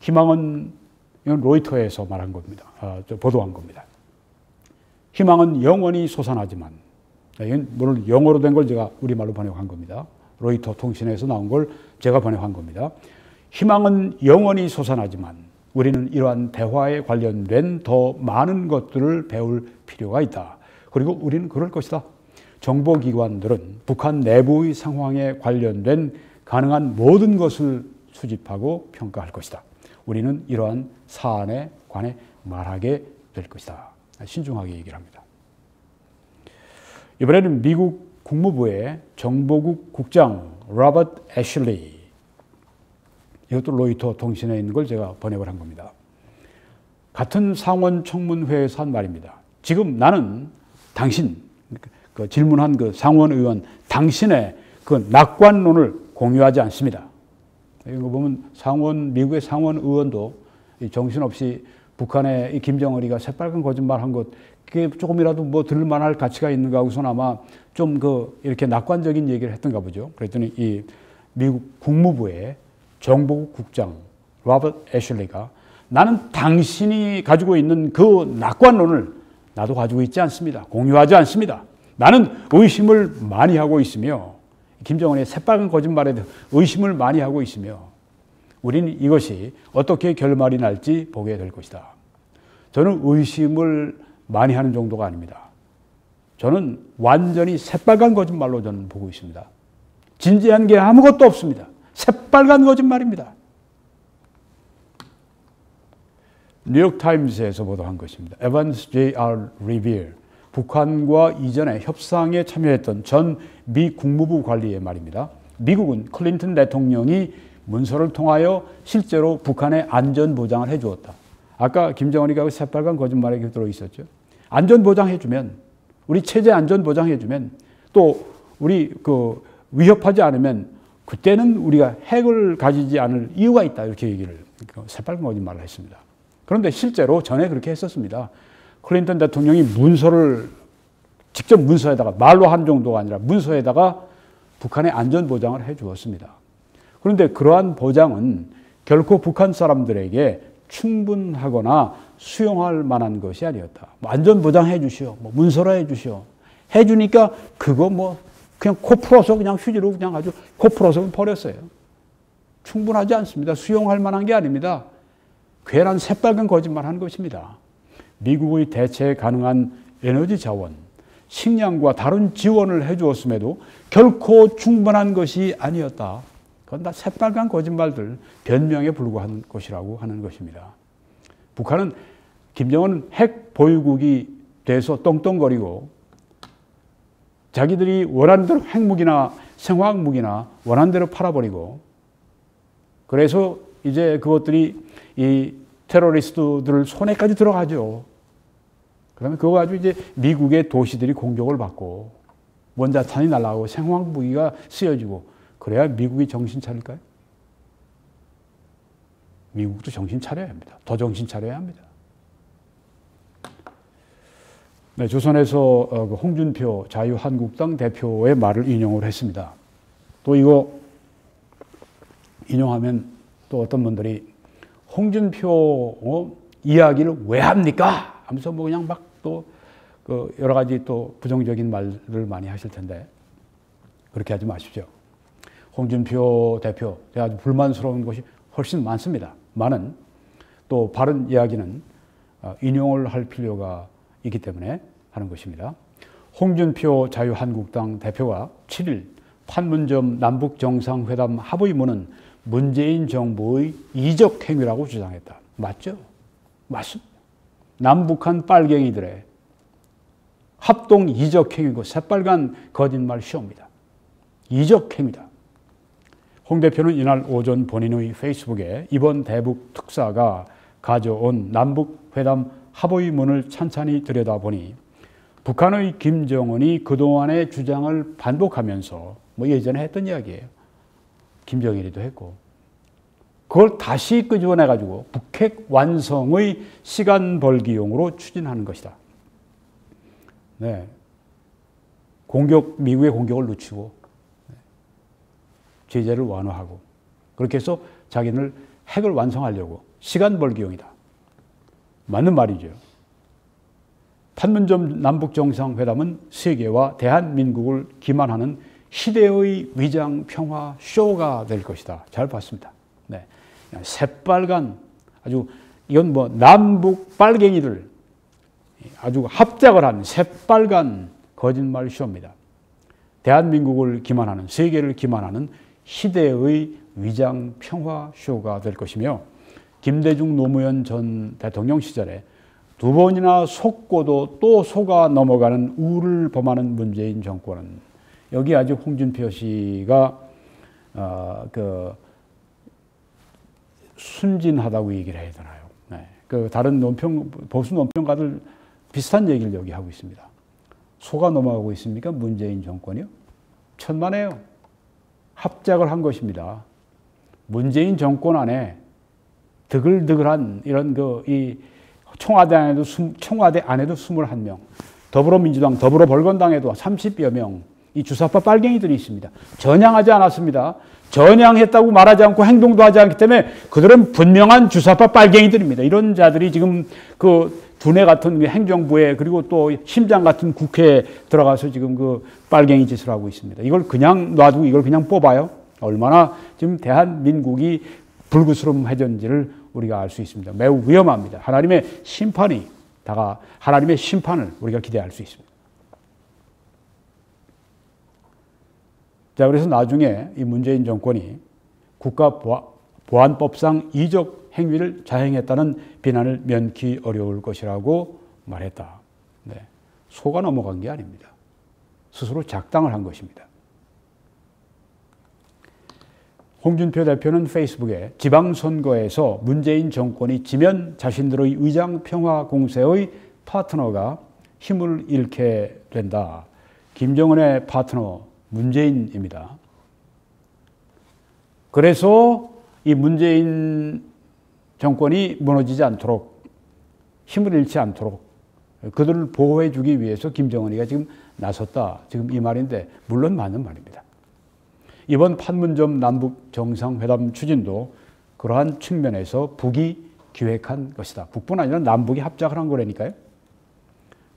희망은 이건 로이터에서 말한 겁니다. 보도한 겁니다. 희망은 영원히 솟아나지만 이건 물론 영어로 된 걸 제가 우리말로 번역한 겁니다. 로이터 통신에서 나온 걸 제가 번역한 겁니다. 희망은 영원히 솟아나지만 우리는 이러한 대화에 관련된 더 많은 것들을 배울 필요가 있다. 그리고 우리는 그럴 것이다. 정보기관들은 북한 내부의 상황에 관련된 가능한 모든 것을 수집하고 평가할 것이다. 우리는 이러한 사안에 관해 말하게 될 것이다. 신중하게 얘기를 합니다. 이번에는 미국 국무부의 정보국 국장 로버트 애슐리, 이것도 로이터 통신에 있는 걸 제가 번역을 한 겁니다. 같은 상원 청문회에서 한 말입니다. 지금 나는 당신, 질문한 상원 의원, 당신의 낙관론을 공유하지 않습니다. 이거 보면 미국의 상원 의원도 정신없이 북한의 이 김정은이가 새빨간 거짓말한 것, 그게 조금이라도 뭐 들을만할 가치가 있는가 하고선 아마 좀 이렇게 낙관적인 얘기를 했던가 보죠. 그랬더니 이 미국 국무부의 정보국 국장 로버트 애슐리가 나는 당신이 가지고 있는 그 낙관론을 나도 가지고 있지 않습니다. 공유하지 않습니다. 나는 의심을 많이 하고 있으며 김정은의 새빨간 거짓말에 대해 의심을 많이 하고 있으며 우리는 이것이 어떻게 결말이 날지 보게 될 것이다. 저는 의심을 많이 하는 정도가 아닙니다. 저는 완전히 새빨간 거짓말로 저는 보고 있습니다. 진지한 게 아무것도 없습니다. 새빨간 거짓말입니다. 뉴욕타임즈에서 보도한 것입니다. 에반스 J.R. 리비엘, 북한과 이전에 협상에 참여했던 전 미 국무부 관리의 말입니다. 미국은 클린턴 대통령이 문서를 통하여 실제로 북한의 안전 보장을 해주었다. 아까 김정은이가 그 새빨간 거짓말에 들어있었죠. 안전 보장해주면, 우리 체제 안전 보장해주면, 또 우리 위협하지 않으면 그때는 우리가 핵을 가지지 않을 이유가 있다. 이렇게 얘기를, 새빨간 거짓말을 했습니다. 그런데 실제로 전에 그렇게 했었습니다. 클린턴 대통령이 문서를 직접 문서에다가, 말로 한 정도가 아니라 문서에다가 북한의 안전 보장을 해 주었습니다. 그런데 그러한 보장은 결코 북한 사람들에게 충분하거나 수용할 만한 것이 아니었다. 안전 보장해 주시오. 문서로 해 주시오. 해 주니까 그거 그냥 코 풀어서 그냥 휴지로 그냥 아주 코 풀어서 버렸어요. 충분하지 않습니다. 수용할 만한 게 아닙니다. 괜한 새빨간 거짓말 한 것입니다. 미국의 대체 가능한 에너지 자원, 식량과 다른 지원을 해주었음에도 결코 충분한 것이 아니었다. 그건 다 새빨간 거짓말들, 변명에 불과한 것이라고 하는 것입니다. 북한은 김정은 핵 보유국이 돼서 떵떵거리고 자기들이 원하는 대로 핵무기나 생화학무기나 원하는 대로 팔아버리고 그래서 이제 그것들이 이 테러리스트들 손에까지 들어가죠. 그러면 그거 가지고 이제 미국의 도시들이 공격을 받고 원자탄이 날아가고 생화학무기가 쓰여지고 그래야 미국이 정신 차릴까요? 미국도 정신 차려야 합니다. 더 정신 차려야 합니다. 네, 조선에서 홍준표 자유한국당 대표의 말을 인용을 했습니다. 또 이거 인용하면 또 어떤 분들이 홍준표 이야기를 왜 합니까? 하면서 그냥 막 또 여러 가지 또 부정적인 말을 많이 하실 텐데 그렇게 하지 마십시오. 홍준표 대표, 제가 아주 불만스러운 것이 훨씬 많습니다. 많은 또 바른 이야기는 인용을 할 필요가 있기 때문에 하는 것입니다. 홍준표 자유한국당 대표가 7일 판문점 남북정상회담 합의문은 문재인 정부의 이적 행위라고 주장했다. 맞죠? 맞습니다. 남북한 빨갱이들의 합동 이적 행위고 새빨간 거짓말 쇼입니다. 이적 행위다. 홍 대표는 이날 오전 본인의 페이스북에 이번 대북 특사가 가져온 남북회담 합의문을 찬찬히 들여다보니 북한의 김정은이 그동안의 주장을 반복하면서 뭐 예전에 했던 이야기예요. 김정일이도 했고 그걸 다시 끄집어내가지고 북핵 완성의 시간 벌기용으로 추진하는 것이다. 네. 미국의 공격을 늦추고 제재를 완화하고 그렇게 해서 자기는 핵을 완성하려고 시간 벌기용이다. 맞는 말이죠. 판문점 남북정상회담은 세계와 대한민국을 기만하는 시대의 위장 평화 쇼가 될 것이다. 잘 봤습니다. 네. 새빨간 아주 이건 뭐 남북 빨갱이들 아주 합작을 한 새빨간 거짓말 쇼입니다. 대한민국을 기만하는 세계를 기만하는 시대의 위장 평화 쇼가 될 것이며 김대중 노무현 전 대통령 시절에 두 번이나 속고도 또 속아 넘어가는 우를 범하는 문재인 정권은 여기 아주 홍준표 씨가 순진하다고 얘기를 해야 되나요? 네. 다른 보수 논평가들 비슷한 얘기를 여기 하고 있습니다. 속아 넘어가고 있습니까? 문재인 정권이요? 천만에요. 합작을 한 것입니다. 문재인 정권 안에 드글드글한 이런 이 청와대 안에도 21명, 더불어민주당, 더불어벌건당에도 30여 명, 이 주사파 빨갱이들이 있습니다. 전향하지 않았습니다. 전향했다고 말하지 않고 행동도 하지 않기 때문에 그들은 분명한 주사파 빨갱이들입니다. 이런 자들이 지금 두뇌 같은 행정부에 그리고 또 심장 같은 국회에 들어가서 지금 빨갱이 짓을 하고 있습니다. 이걸 그냥 놔두고 이걸 그냥 뽑아요? 얼마나 지금 대한민국이 불구스름해졌는지를 우리가 알 수 있습니다. 매우 위험합니다. 하나님의 심판을 우리가 기대할 수 있습니다. 자, 그래서 나중에 이 문재인 정권이 국가보안법상 이적 행위를 자행했다는 비난을 면키 어려울 것이라고 말했다. 네. 속아 넘어간 게 아닙니다. 스스로 작당을 한 것입니다. 홍준표 대표는 페이스북에 지방선거에서 문재인 정권이 지면 자신들의 위장평화 공세의 파트너가 힘을 잃게 된다. 김정은의 파트너 문재인입니다. 그래서 이 문재인 정권이 무너지지 않도록 힘을 잃지 않도록 그들을 보호해 주기 위해서 김정은이가 지금 나섰다. 지금 이 말인데 물론 맞는 말입니다. 이번 판문점 남북 정상회담 추진도 그러한 측면에서 북이 기획한 것이다. 북뿐 아니라 남북이 합작을 한 거라니까요.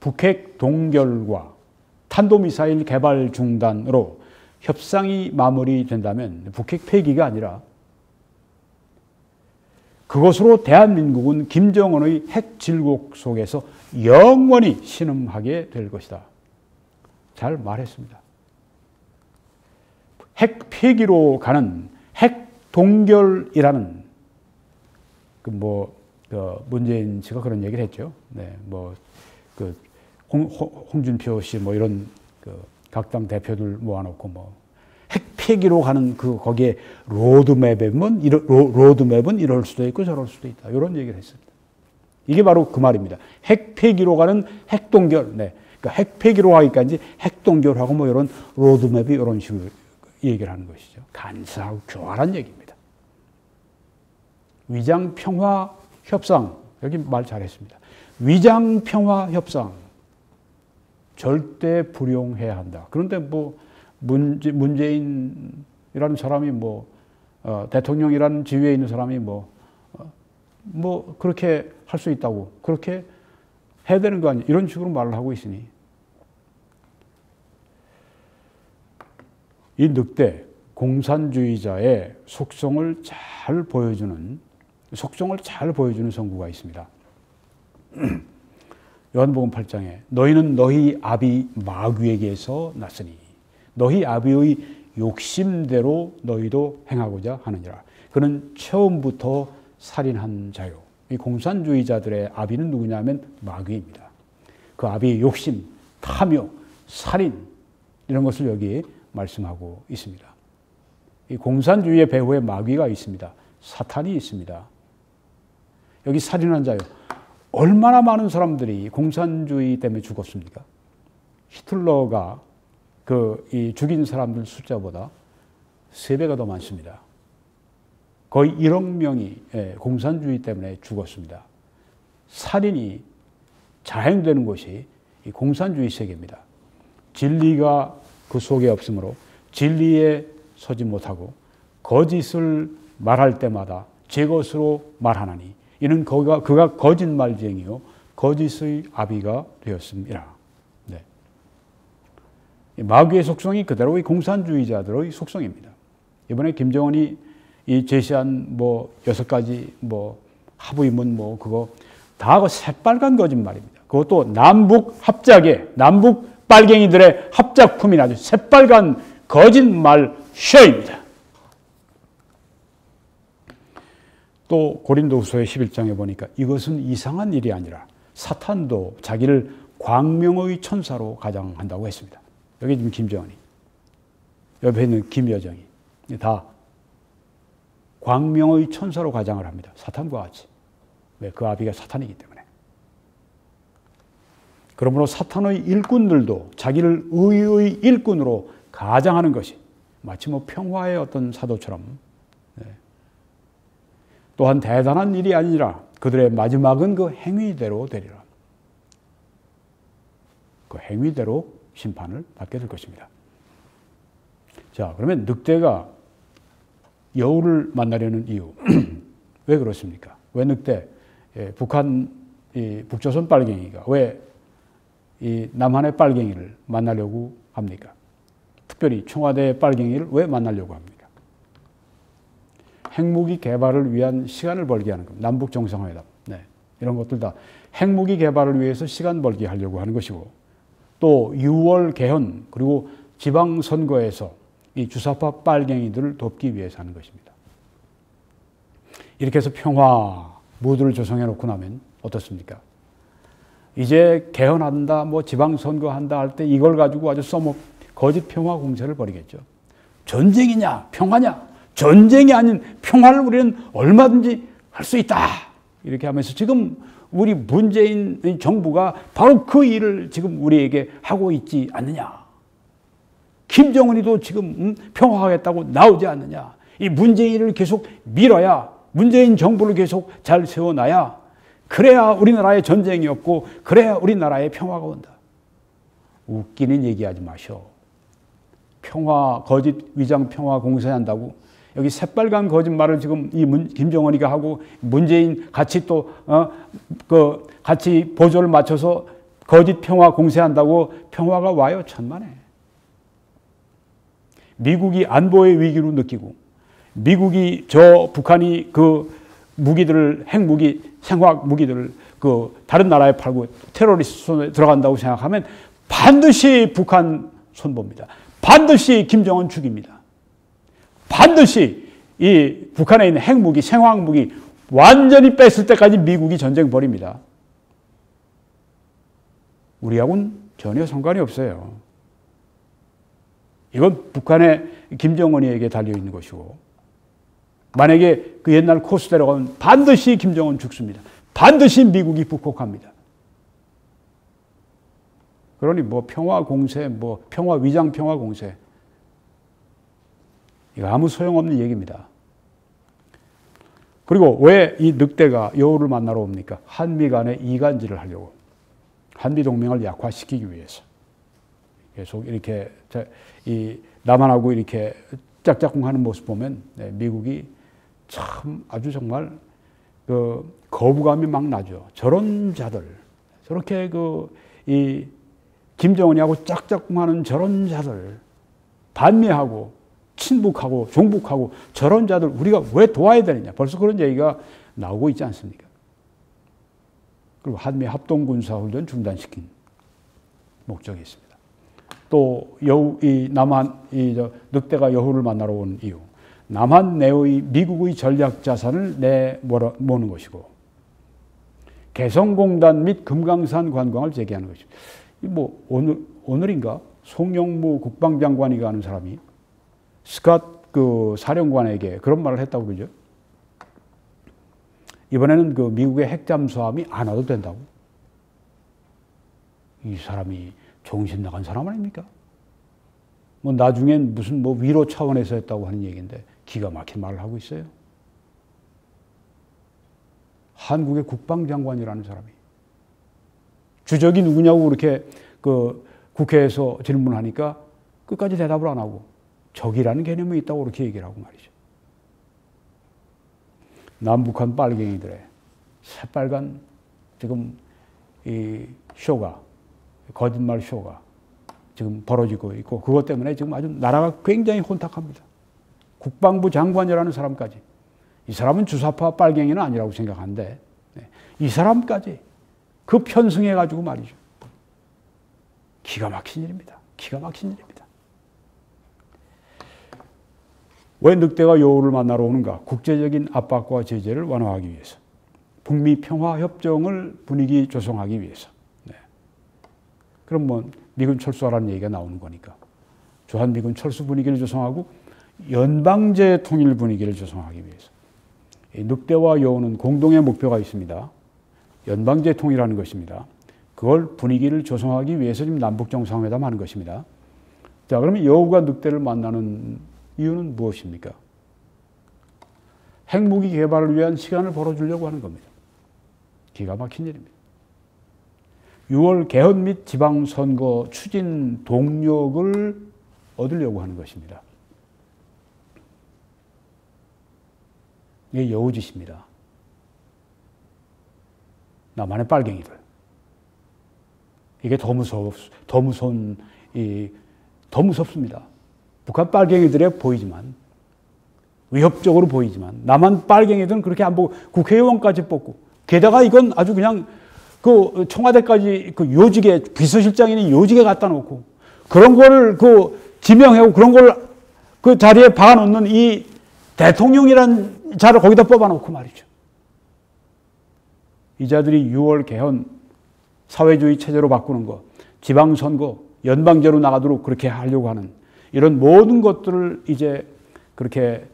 북핵 동결과 탄도미사일 개발 중단으로 협상이 마무리된다면 북핵 폐기가 아니라 그것으로 대한민국은 김정은의 핵 질곡 속에서 영원히 신음하게 될 것이다. 잘 말했습니다. 핵 폐기로 가는 핵 동결이라는 문재인 씨가 그런 얘기를 했죠. 네, 홍준표 씨 이런 각 당 대표들 모아놓고 핵 폐기로 가는 거기에 로드맵은 이럴 수도 있고 저럴 수도 있다. 이런 얘기를 했습니다. 이게 바로 그 말입니다. 핵 폐기로 가는 핵 동결. 네, 그러니까 핵 폐기로 가기까지 핵 동결하고 이런 로드맵이 이런 식으로 얘기를 하는 것이죠. 간사하고 교활한 얘기입니다. 위장평화 협상, 여기 말 잘했습니다. 위장평화 협상 절대 불용해야 한다. 그런데 문재인이라는 사람이 대통령이라는 지위에 있는 사람이 그렇게 할 수 있다고 그렇게 해야 되는 거 아니에요? 이런 식으로 말을 하고 있으니 이 늑대 공산주의자의 속성을 잘 보여주는 선구가 있습니다. 요한복음 8장에 너희는 너희 아비 마귀에게서 났으니 너희 아비의 욕심대로 너희도 행하고자 하느니라. 그는 처음부터 살인한 자요. 이 공산주의자들의 아비는 누구냐면 마귀입니다. 그 아비의 욕심, 탐욕, 살인 이런 것을 여기 말씀하고 있습니다. 이 공산주의의 배후에 마귀가 있습니다. 사탄이 있습니다. 여기 살인한 자요. 얼마나 많은 사람들이 공산주의 때문에 죽었습니까? 히틀러가 이 죽인 사람들 숫자보다 3배가 더 많습니다. 거의 1억 명이 공산주의 때문에 죽었습니다. 살인이 자행되는 것이 이 공산주의 세계입니다. 진리가 그 속에 없으므로 진리에 서지 못하고 거짓을 말할 때마다 제 것으로 말하나니 이는 그가 거짓말쟁이요 거짓의 아비가 되었습니다. 네. 마귀의 속성이 그대로 이 공산주의자들의 속성입니다. 이번에 김정은이 이 제시한 6가지 하부임은 그거 다 그 새빨간 거짓말입니다. 그것도 남북 합작의 남북 빨갱이들의 합작품이 아주 새빨간 거짓말 쇼입니다. 또 고린도후서 11장에 보니까 이것은 이상한 일이 아니라 사탄도 자기를 광명의 천사로 가장한다고 했습니다. 여기 지금 김정은이, 옆에 있는 김여정이 다 광명의 천사로 가장을 합니다. 사탄과 같이. 왜? 그 아비가 사탄이기 때문에. 그러므로 사탄의 일꾼들도 자기를 의의 일꾼으로 가장하는 것이 마치 평화의 어떤 사도처럼 또한 대단한 일이 아니라 그들의 마지막은 그 행위대로 되리라. 그 행위대로 심판을 받게 될 것입니다. 자, 그러면 늑대가 여우를 만나려는 이유. 왜 그렇습니까? 왜 늑대, 북조선 빨갱이가 왜 이 남한의 빨갱이를 만나려고 합니까? 특별히 청와대 빨갱이를 왜 만나려고 합니까? 핵무기 개발을 위한 시간을 벌게 하는 겁니다. 남북 정상회담. 네. 이런 것들 다 핵무기 개발을 위해서 시간 벌게 하려고 하는 것이고 또 6월 개헌 그리고 지방선거에서 이 주사파 빨갱이들을 돕기 위해서 하는 것입니다. 이렇게 해서 평화 무드를 조성해 놓고 나면 어떻습니까? 이제 개헌한다, 지방선거한다 할 때 이걸 가지고 아주 거짓 평화 공세를 벌이겠죠. 전쟁이냐, 평화냐? 전쟁이 아닌 평화를 우리는 얼마든지 할 수 있다. 이렇게 하면서 지금 우리 문재인 정부가 바로 그 일을 지금 우리에게 하고 있지 않느냐. 김정은이도 지금 평화하겠다고 나오지 않느냐. 이 문재인을 계속 밀어야 문재인 정부를 계속 잘 세워놔야 그래야 우리나라에 전쟁이 없고 그래야 우리나라에 평화가 온다. 웃기는 얘기하지 마셔. 거짓 위장 평화 공세한다고 여기 새빨간 거짓말을 지금 김정은이가 하고 문재인 같이 같이 보조를 맞춰서 거짓 평화 공세한다고 평화가 와요? 천만에. 미국이 안보의 위기로 느끼고 미국이 북한이 무기들을 핵무기, 생화학 무기들을 다른 나라에 팔고 테러리스트 손에 들어간다고 생각하면 반드시 북한 손봅니다. 반드시 김정은 죽입니다. 반드시 이 북한에 있는 핵무기, 생화학 무기 완전히 뺐을 때까지 미국이 전쟁 벌입니다. 우리하고는 전혀 상관이 없어요. 이건 북한의 김정은이에게 달려있는 것이고 만약에 그 옛날 코스대로 가면 반드시 김정은 죽습니다. 반드시 미국이 북폭합니다. 그러니 평화 공세, 평화 위장 평화 공세 이거 아무 소용없는 얘기입니다. 그리고 왜 이 늑대가 여우를 만나러 옵니까? 한미 간의 이간질을 하려고. 한미 동맹을 약화시키기 위해서. 계속 이렇게 남한하고 이렇게 짝짝꿍하는 모습 보면 미국이 참 아주 정말 거부감이 막 나죠. 저런 자들, 저렇게 이 김정은이하고 짝짝꿍하는 저런 자들, 반미하고 친북하고 종북하고 저런 자들 우리가 왜 도와야 되느냐. 벌써 그런 얘기가 나오고 있지 않습니까? 그리고 한미 합동군사훈련 중단시킨 목적이 있습니다. 또 여우, 이 남한, 늑대가 여우를 만나러 온 이유. 남한 내의 미국의 전략 자산을 내모는 것이고, 개성공단 및 금강산 관광을 재개하는 것입니다. 뭐, 오늘인가? 송영무 국방장관이 가는 사람이 스캇 그 사령관에게 그런 말을 했다고 그러죠. 이번에는 그 미국의 핵잠수함이 안 와도 된다고. 이 사람이 정신 나간 사람 아닙니까? 뭐 나중엔 무슨 뭐 위로 차원에서 했다고 하는 얘기인데 기가 막힌 말을 하고 있어요. 한국의 국방장관이라는 사람이. 주적이 누구냐고 그렇게 그 국회에서 질문하니까 끝까지 대답을 안 하고 적이라는 개념이 있다고 그렇게 얘기를 하고 말이죠. 남북한 빨갱이들의 새빨간 지금 이 쇼가, 거짓말 쇼가 지금 벌어지고 있고, 그것 때문에 지금 아주 나라가 굉장히 혼탁합니다. 국방부 장관이라는 사람까지, 이 사람은 주사파 빨갱이는 아니라고 생각하는데 이 사람까지 그 편승해가지고 말이죠. 기가 막힌 일입니다. 기가 막힌 일입니다. 왜 늑대가 여우를 만나러 오는가? 국제적인 압박과 제재를 완화하기 위해서. 북미 평화협정을 분위기 조성하기 위해서. 네. 그럼 뭐 미군 철수하라는 얘기가 나오는 거니까. 주한미군 철수 분위기를 조성하고 연방제 통일 분위기를 조성하기 위해서. 이 늑대와 여우는 공동의 목표가 있습니다. 연방제 통일하는 것입니다. 그걸 분위기를 조성하기 위해서 지금 남북정상회담 하는 것입니다. 자, 그러면 여우가 늑대를 만나는 이유는 무엇입니까? 핵무기 개발을 위한 시간을 벌어주려고 하는 겁니다. 기가 막힌 일입니다. 6월 개헌 및 지방선거 추진 동력을 얻으려고 하는 것입니다. 이게 여우짓입니다. 남한의 빨갱이들. 이게 더 무섭습니다. 북한 빨갱이들에 보이지만, 위협적으로 보이지만, 남한 빨갱이들은 그렇게 안 보고 국회의원까지 뽑고, 게다가 이건 아주 그냥 그 청와대까지 그 요직에, 비서실장이니 요직에 갖다 놓고, 그런 거를 그 지명하고 그런 걸 그 자리에 박아놓는 이 대통령이란 자를 거기다 뽑아놓고 말이죠. 이 자들이 6월 개헌, 사회주의 체제로 바꾸는 거, 지방선거, 연방제로 나가도록 그렇게 하려고 하는 이런 모든 것들을 이제 그렇게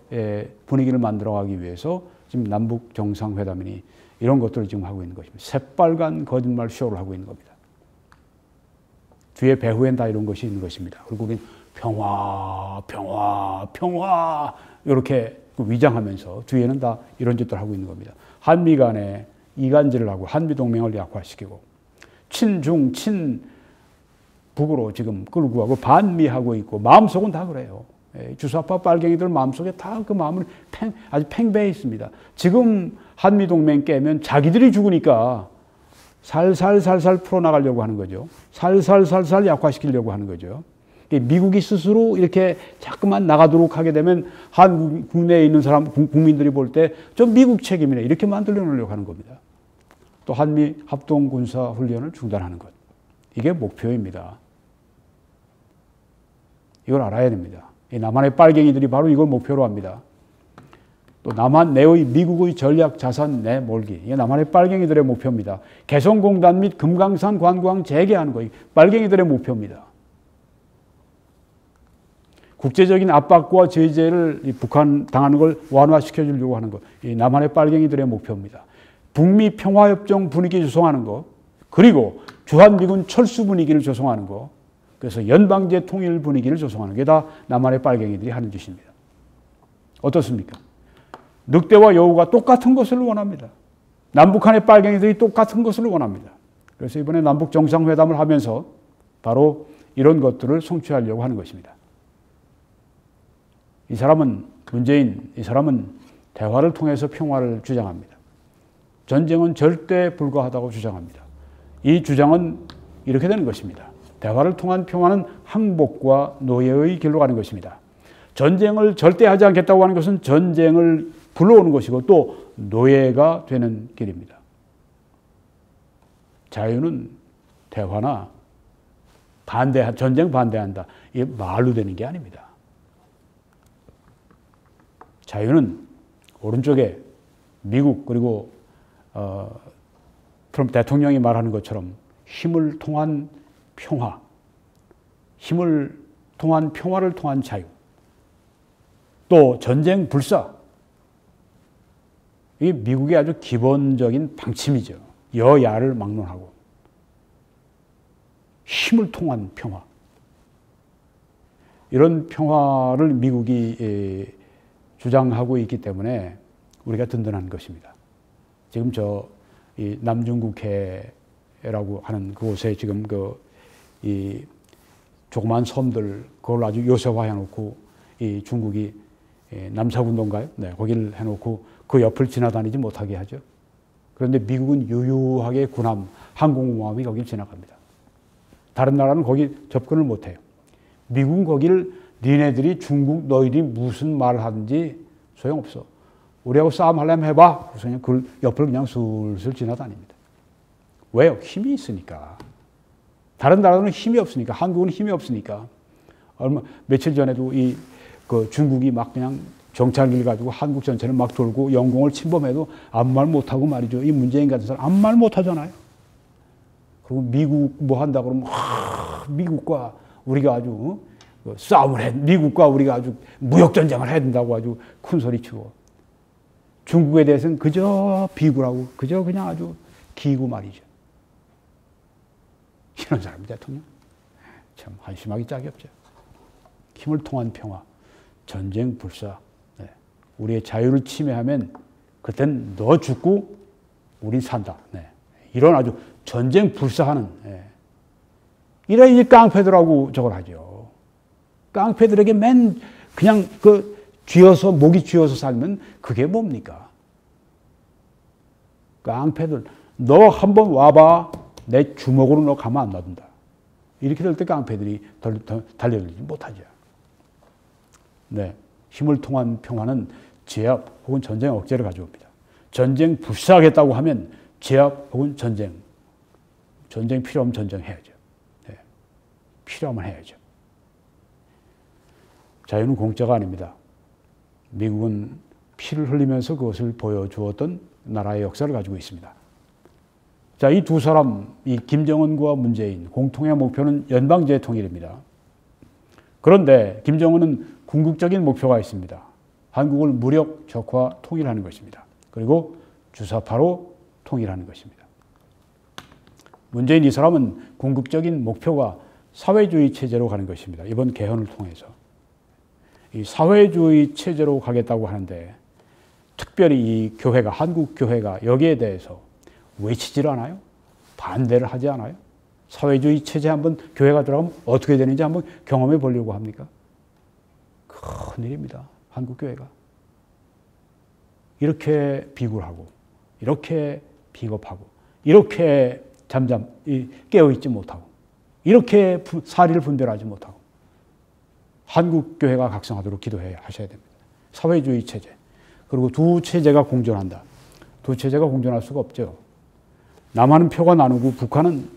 분위기를 만들어가기 위해서 지금 남북 정상회담이니 이런 것들을 지금 하고 있는 것입니다. 새빨간 거짓말 쇼를 하고 있는 겁니다. 뒤에 배후엔 다 이런 것이 있는 것입니다. 결국엔 평화, 평화, 평화 이렇게 위장하면서 뒤에는 다 이런 짓들 하고 있는 겁니다. 한미 간에 이간질을 하고 한미 동맹을 약화시키고 친중, 친북으로 지금 끌고 가고 반미하고 있고 마음속은 다 그래요. 주사파 빨갱이들 마음속에 다 그 마음을 아주 팽배해 있습니다. 지금 한미 동맹 깨면 자기들이 죽으니까 살살살살 풀어나가려고 하는 거죠. 살살살살 약화시키려고 하는 거죠. 미국이 스스로 이렇게 자꾸만 나가도록 하게 되면 한국 국내에 있는 사람, 국민들이 볼 때 좀 미국 책임이네 이렇게 만들어 놓으려고 하는 겁니다. 또 한미 합동군사훈련을 중단하는 것. 이게 목표입니다. 이걸 알아야 됩니다. 이 남한의 빨갱이들이 바로 이걸 목표로 합니다. 또 남한 내의 미국의 전략 자산 내몰기. 이게 남한의 빨갱이들의 목표입니다. 개성공단 및 금강산 관광 재개하는 거. 빨갱이들의 목표입니다. 국제적인 압박과 제재를 북한 당하는 걸 완화시켜 주려고 하는 것. 이 남한의 빨갱이들의 목표입니다. 북미 평화협정 분위기 조성하는 것. 그리고 주한미군 철수 분위기를 조성하는 것. 그래서 연방제 통일 분위기를 조성하는 게 다 남한의 빨갱이들이 하는 짓입니다. 어떻습니까? 늑대와 여우가 똑같은 것을 원합니다. 남북한의 빨갱이들이 똑같은 것을 원합니다. 그래서 이번에 남북 정상회담을 하면서 바로 이런 것들을 성취하려고 하는 것입니다. 이 사람은 문재인, 이 사람은 대화를 통해서 평화를 주장합니다. 전쟁은 절대 불가하다고 주장합니다. 이 주장은 이렇게 되는 것입니다. 대화를 통한 평화는 항복과 노예의 길로 가는 것입니다. 전쟁을 절대 하지 않겠다고 하는 것은 전쟁을 불러오는 것이고 또 노예가 되는 길입니다. 자유는 대화나 전쟁 반대한다. 이게 말로 되는 게 아닙니다. 자유는 오른쪽에 미국 그리고 트럼프 대통령이 말하는 것처럼 힘을 통한 평화, 힘을 통한 평화를 통한 자유, 또 전쟁 불사. 이게 미국의 아주 기본적인 방침이죠. 여야를 막론하고 힘을 통한 평화. 이런 평화를 미국이 주장하고 있기 때문에 우리가 든든한 것입니다. 지금 이 남중국해라고 하는 그곳에 지금 이 조그만 섬들 그걸 아주 요새화해 놓고 이 중국이 남사군도인가요? 네, 거기를 해놓고 그 옆을 지나다니지 못하게 하죠. 그런데 미국은 유유하게 군함, 항공모함이 거길 지나갑니다. 다른 나라는 거기 접근을 못해요. 미국은 거기를 니네들이 중국 너희들이 무슨 말을 하든지 소용없어. 우리하고 싸움하려면 해봐. 그래서 그냥 그 옆을 그냥 슬슬 지나다닙니다. 왜요? 힘이 있으니까. 다른 나라는 힘이 없으니까. 한국은 힘이 없으니까. 며칠 전에도 그 중국이 막 그냥 정찰기를 가지고 한국 전체를 막 돌고 영공을 침범해도 아무 말 못하고 말이죠. 이 문재인 같은 사람 아무 말 못하잖아요. 그리고 미국 뭐 한다 그러면 미국과 우리가 아주 싸움을 해. 미국과 우리가 아주 무역전쟁을 해야 된다고 아주 큰 소리 치고. 중국에 대해서는 그저 비굴하고 그저 그냥 아주 기고 말이죠. 이런 사람이 대통령. 참 한심하기 짝이 없죠. 힘을 통한 평화, 전쟁 불사. 네. 우리의 자유를 침해하면 그땐 너 죽고 우린 산다. 네. 이런 아주 전쟁 불사하는. 네. 이런 이 깡패들하고 저걸 하죠. 깡패들에게 그냥 목이 쥐어서 살면 그게 뭡니까? 깡패들, 너 한번 와봐. 내 주먹으로 너 가만 안 놔둔다. 이렇게 될 때 깡패들이 달려들지 못하죠. 네. 힘을 통한 평화는 제압 혹은 전쟁 억제를 가져옵니다. 전쟁 불사하겠다고 하면 제압 혹은 전쟁 필요하면 전쟁해야죠. 네. 필요하면 해야죠. 자유는 공짜가 아닙니다. 미국은 피를 흘리면서 그것을 보여주었던 나라의 역사를 가지고 있습니다. 자, 이 두 사람, 이 김정은과 문재인, 공통의 목표는 연방제 통일입니다. 그런데 김정은은 궁극적인 목표가 있습니다. 한국을 무력 적화 통일하는 것입니다. 그리고 주사파로 통일하는 것입니다. 문재인 이 사람은 궁극적인 목표가 사회주의 체제로 가는 것입니다. 이번 개헌을 통해서. 이 사회주의 체제로 가겠다고 하는데 특별히 이 교회가, 한국 교회가 여기에 대해서 외치질 않아요? 반대를 하지 않아요? 사회주의 체제 한번 교회가 들어가면 어떻게 되는지 한번 경험해 보려고 합니까? 큰일입니다. 한국 교회가. 이렇게 비굴하고, 이렇게 비겁하고, 이렇게 깨어있지 못하고, 이렇게 사리를 분별하지 못하고, 한국 교회가 각성하도록 기도하셔야 됩니다. 사회주의 체제. 그리고 두 체제가 공존한다. 두 체제가 공존할 수가 없죠. 남한은 표가 나누고 북한은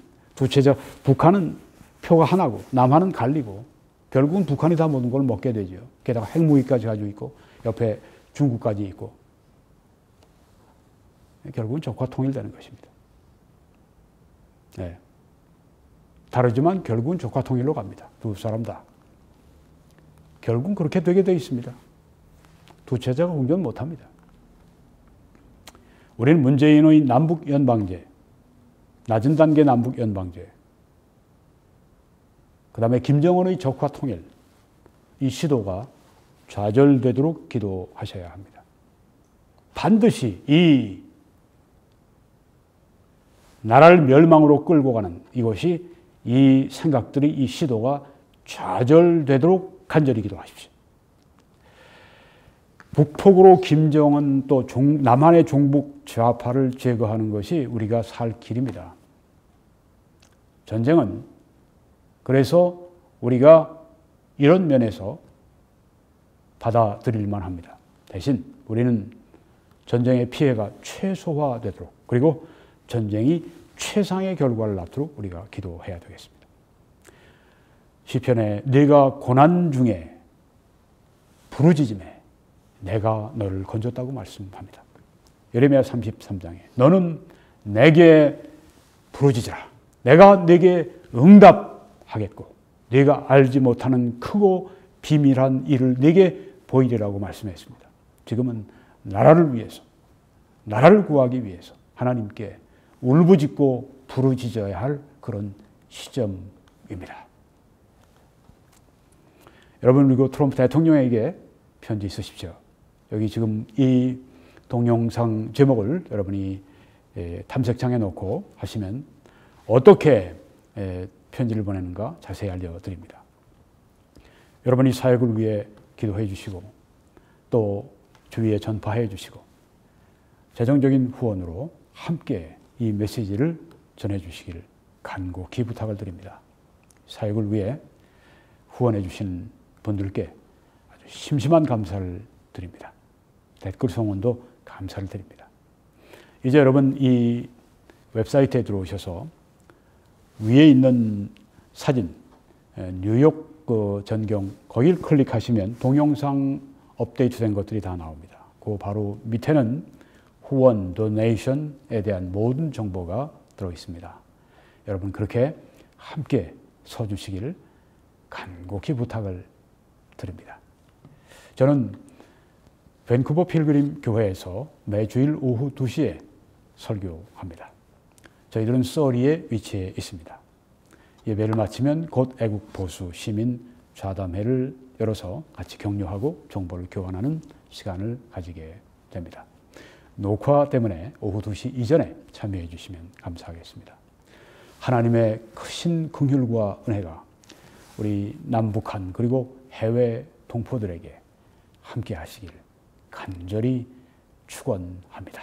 북한은 표가 하나고 남한은 갈리고 결국은 북한이 다 모든 걸 먹게 되죠. 게다가 핵무기까지 가지고 있고 옆에 중국까지 있고 결국은 적화 통일되는 것입니다. 네. 다르지만 결국은 적화 통일로 갑니다. 두 사람 다. 결국은 그렇게 되게 되어 있습니다. 두 체제가 공존 못합니다. 우리는 문재인의 남북 연방제, 낮은 단계 남북 연방제, 그 다음에 김정은의 적화 통일, 이 시도가 좌절되도록 기도하셔야 합니다. 반드시 이 나라를 멸망으로 끌고 가는 이것이 이 생각들이 이 시도가 좌절되도록 간절히 기도하십시오. 북폭으로 김정은 또 남한의 종북 좌파를 제거하는 것이 우리가 살 길입니다. 전쟁은 그래서 우리가 이런 면에서 받아들일 만합니다. 대신 우리는 전쟁의 피해가 최소화되도록 그리고 전쟁이 최상의 결과를 낳도록 우리가 기도해야 되겠습니다. 시편에 네가 고난 중에 부르짖음에 내가 너를 건졌다고 말씀합니다. 예레미야 33장에 너는 내게 부르짖으라. 내가 네게 응답하겠고 네가 알지 못하는 크고 비밀한 일을 네게 보이리라고 말씀했습니다. 지금은 나라를 위해서, 나라를 구하기 위해서 하나님께 울부짖고 부르짖어야 할 그런 시점입니다. 여러분, 그리고 트럼프 대통령에게 편지 쓰십시오. 여기 지금 이 동영상 제목을 여러분이 탐색창에 놓고 하시면 어떻게 편지를 보내는가 자세히 알려드립니다. 여러분이 사역을 위해 기도해 주시고 또 주위에 전파해 주시고 재정적인 후원으로 함께 이 메시지를 전해 주시길 간곡히 부탁을 드립니다. 사역을 위해 후원해 주신 분들께 아주 심심한 감사를 드립니다. 댓글 성원도 감사를 드립니다. 이제 여러분 이 웹사이트에 들어오셔서 위에 있는 사진, 뉴욕 전경, 거기를 클릭하시면 동영상 업데이트된 것들이 다 나옵니다. 그 바로 밑에는 후원, 도네이션에 대한 모든 정보가 들어있습니다. 여러분 그렇게 함께 서주시기를 간곡히 부탁을 드립니다. 저는 밴쿠버 필그림 교회에서 매주일 오후 2시에 설교합니다. 저희들은 서리에 위치해 있습니다. 예배를 마치면 곧 애국 보수 시민 좌담회를 열어서 같이 격려하고 정보를 교환하는 시간을 가지게 됩니다. 녹화 때문에 오후 2시 이전에 참여해 주시면 감사하겠습니다. 하나님의 크신 긍휼과 은혜가 우리 남북한 그리고 해외 동포들에게 함께 하시길 간절히 축원합니다.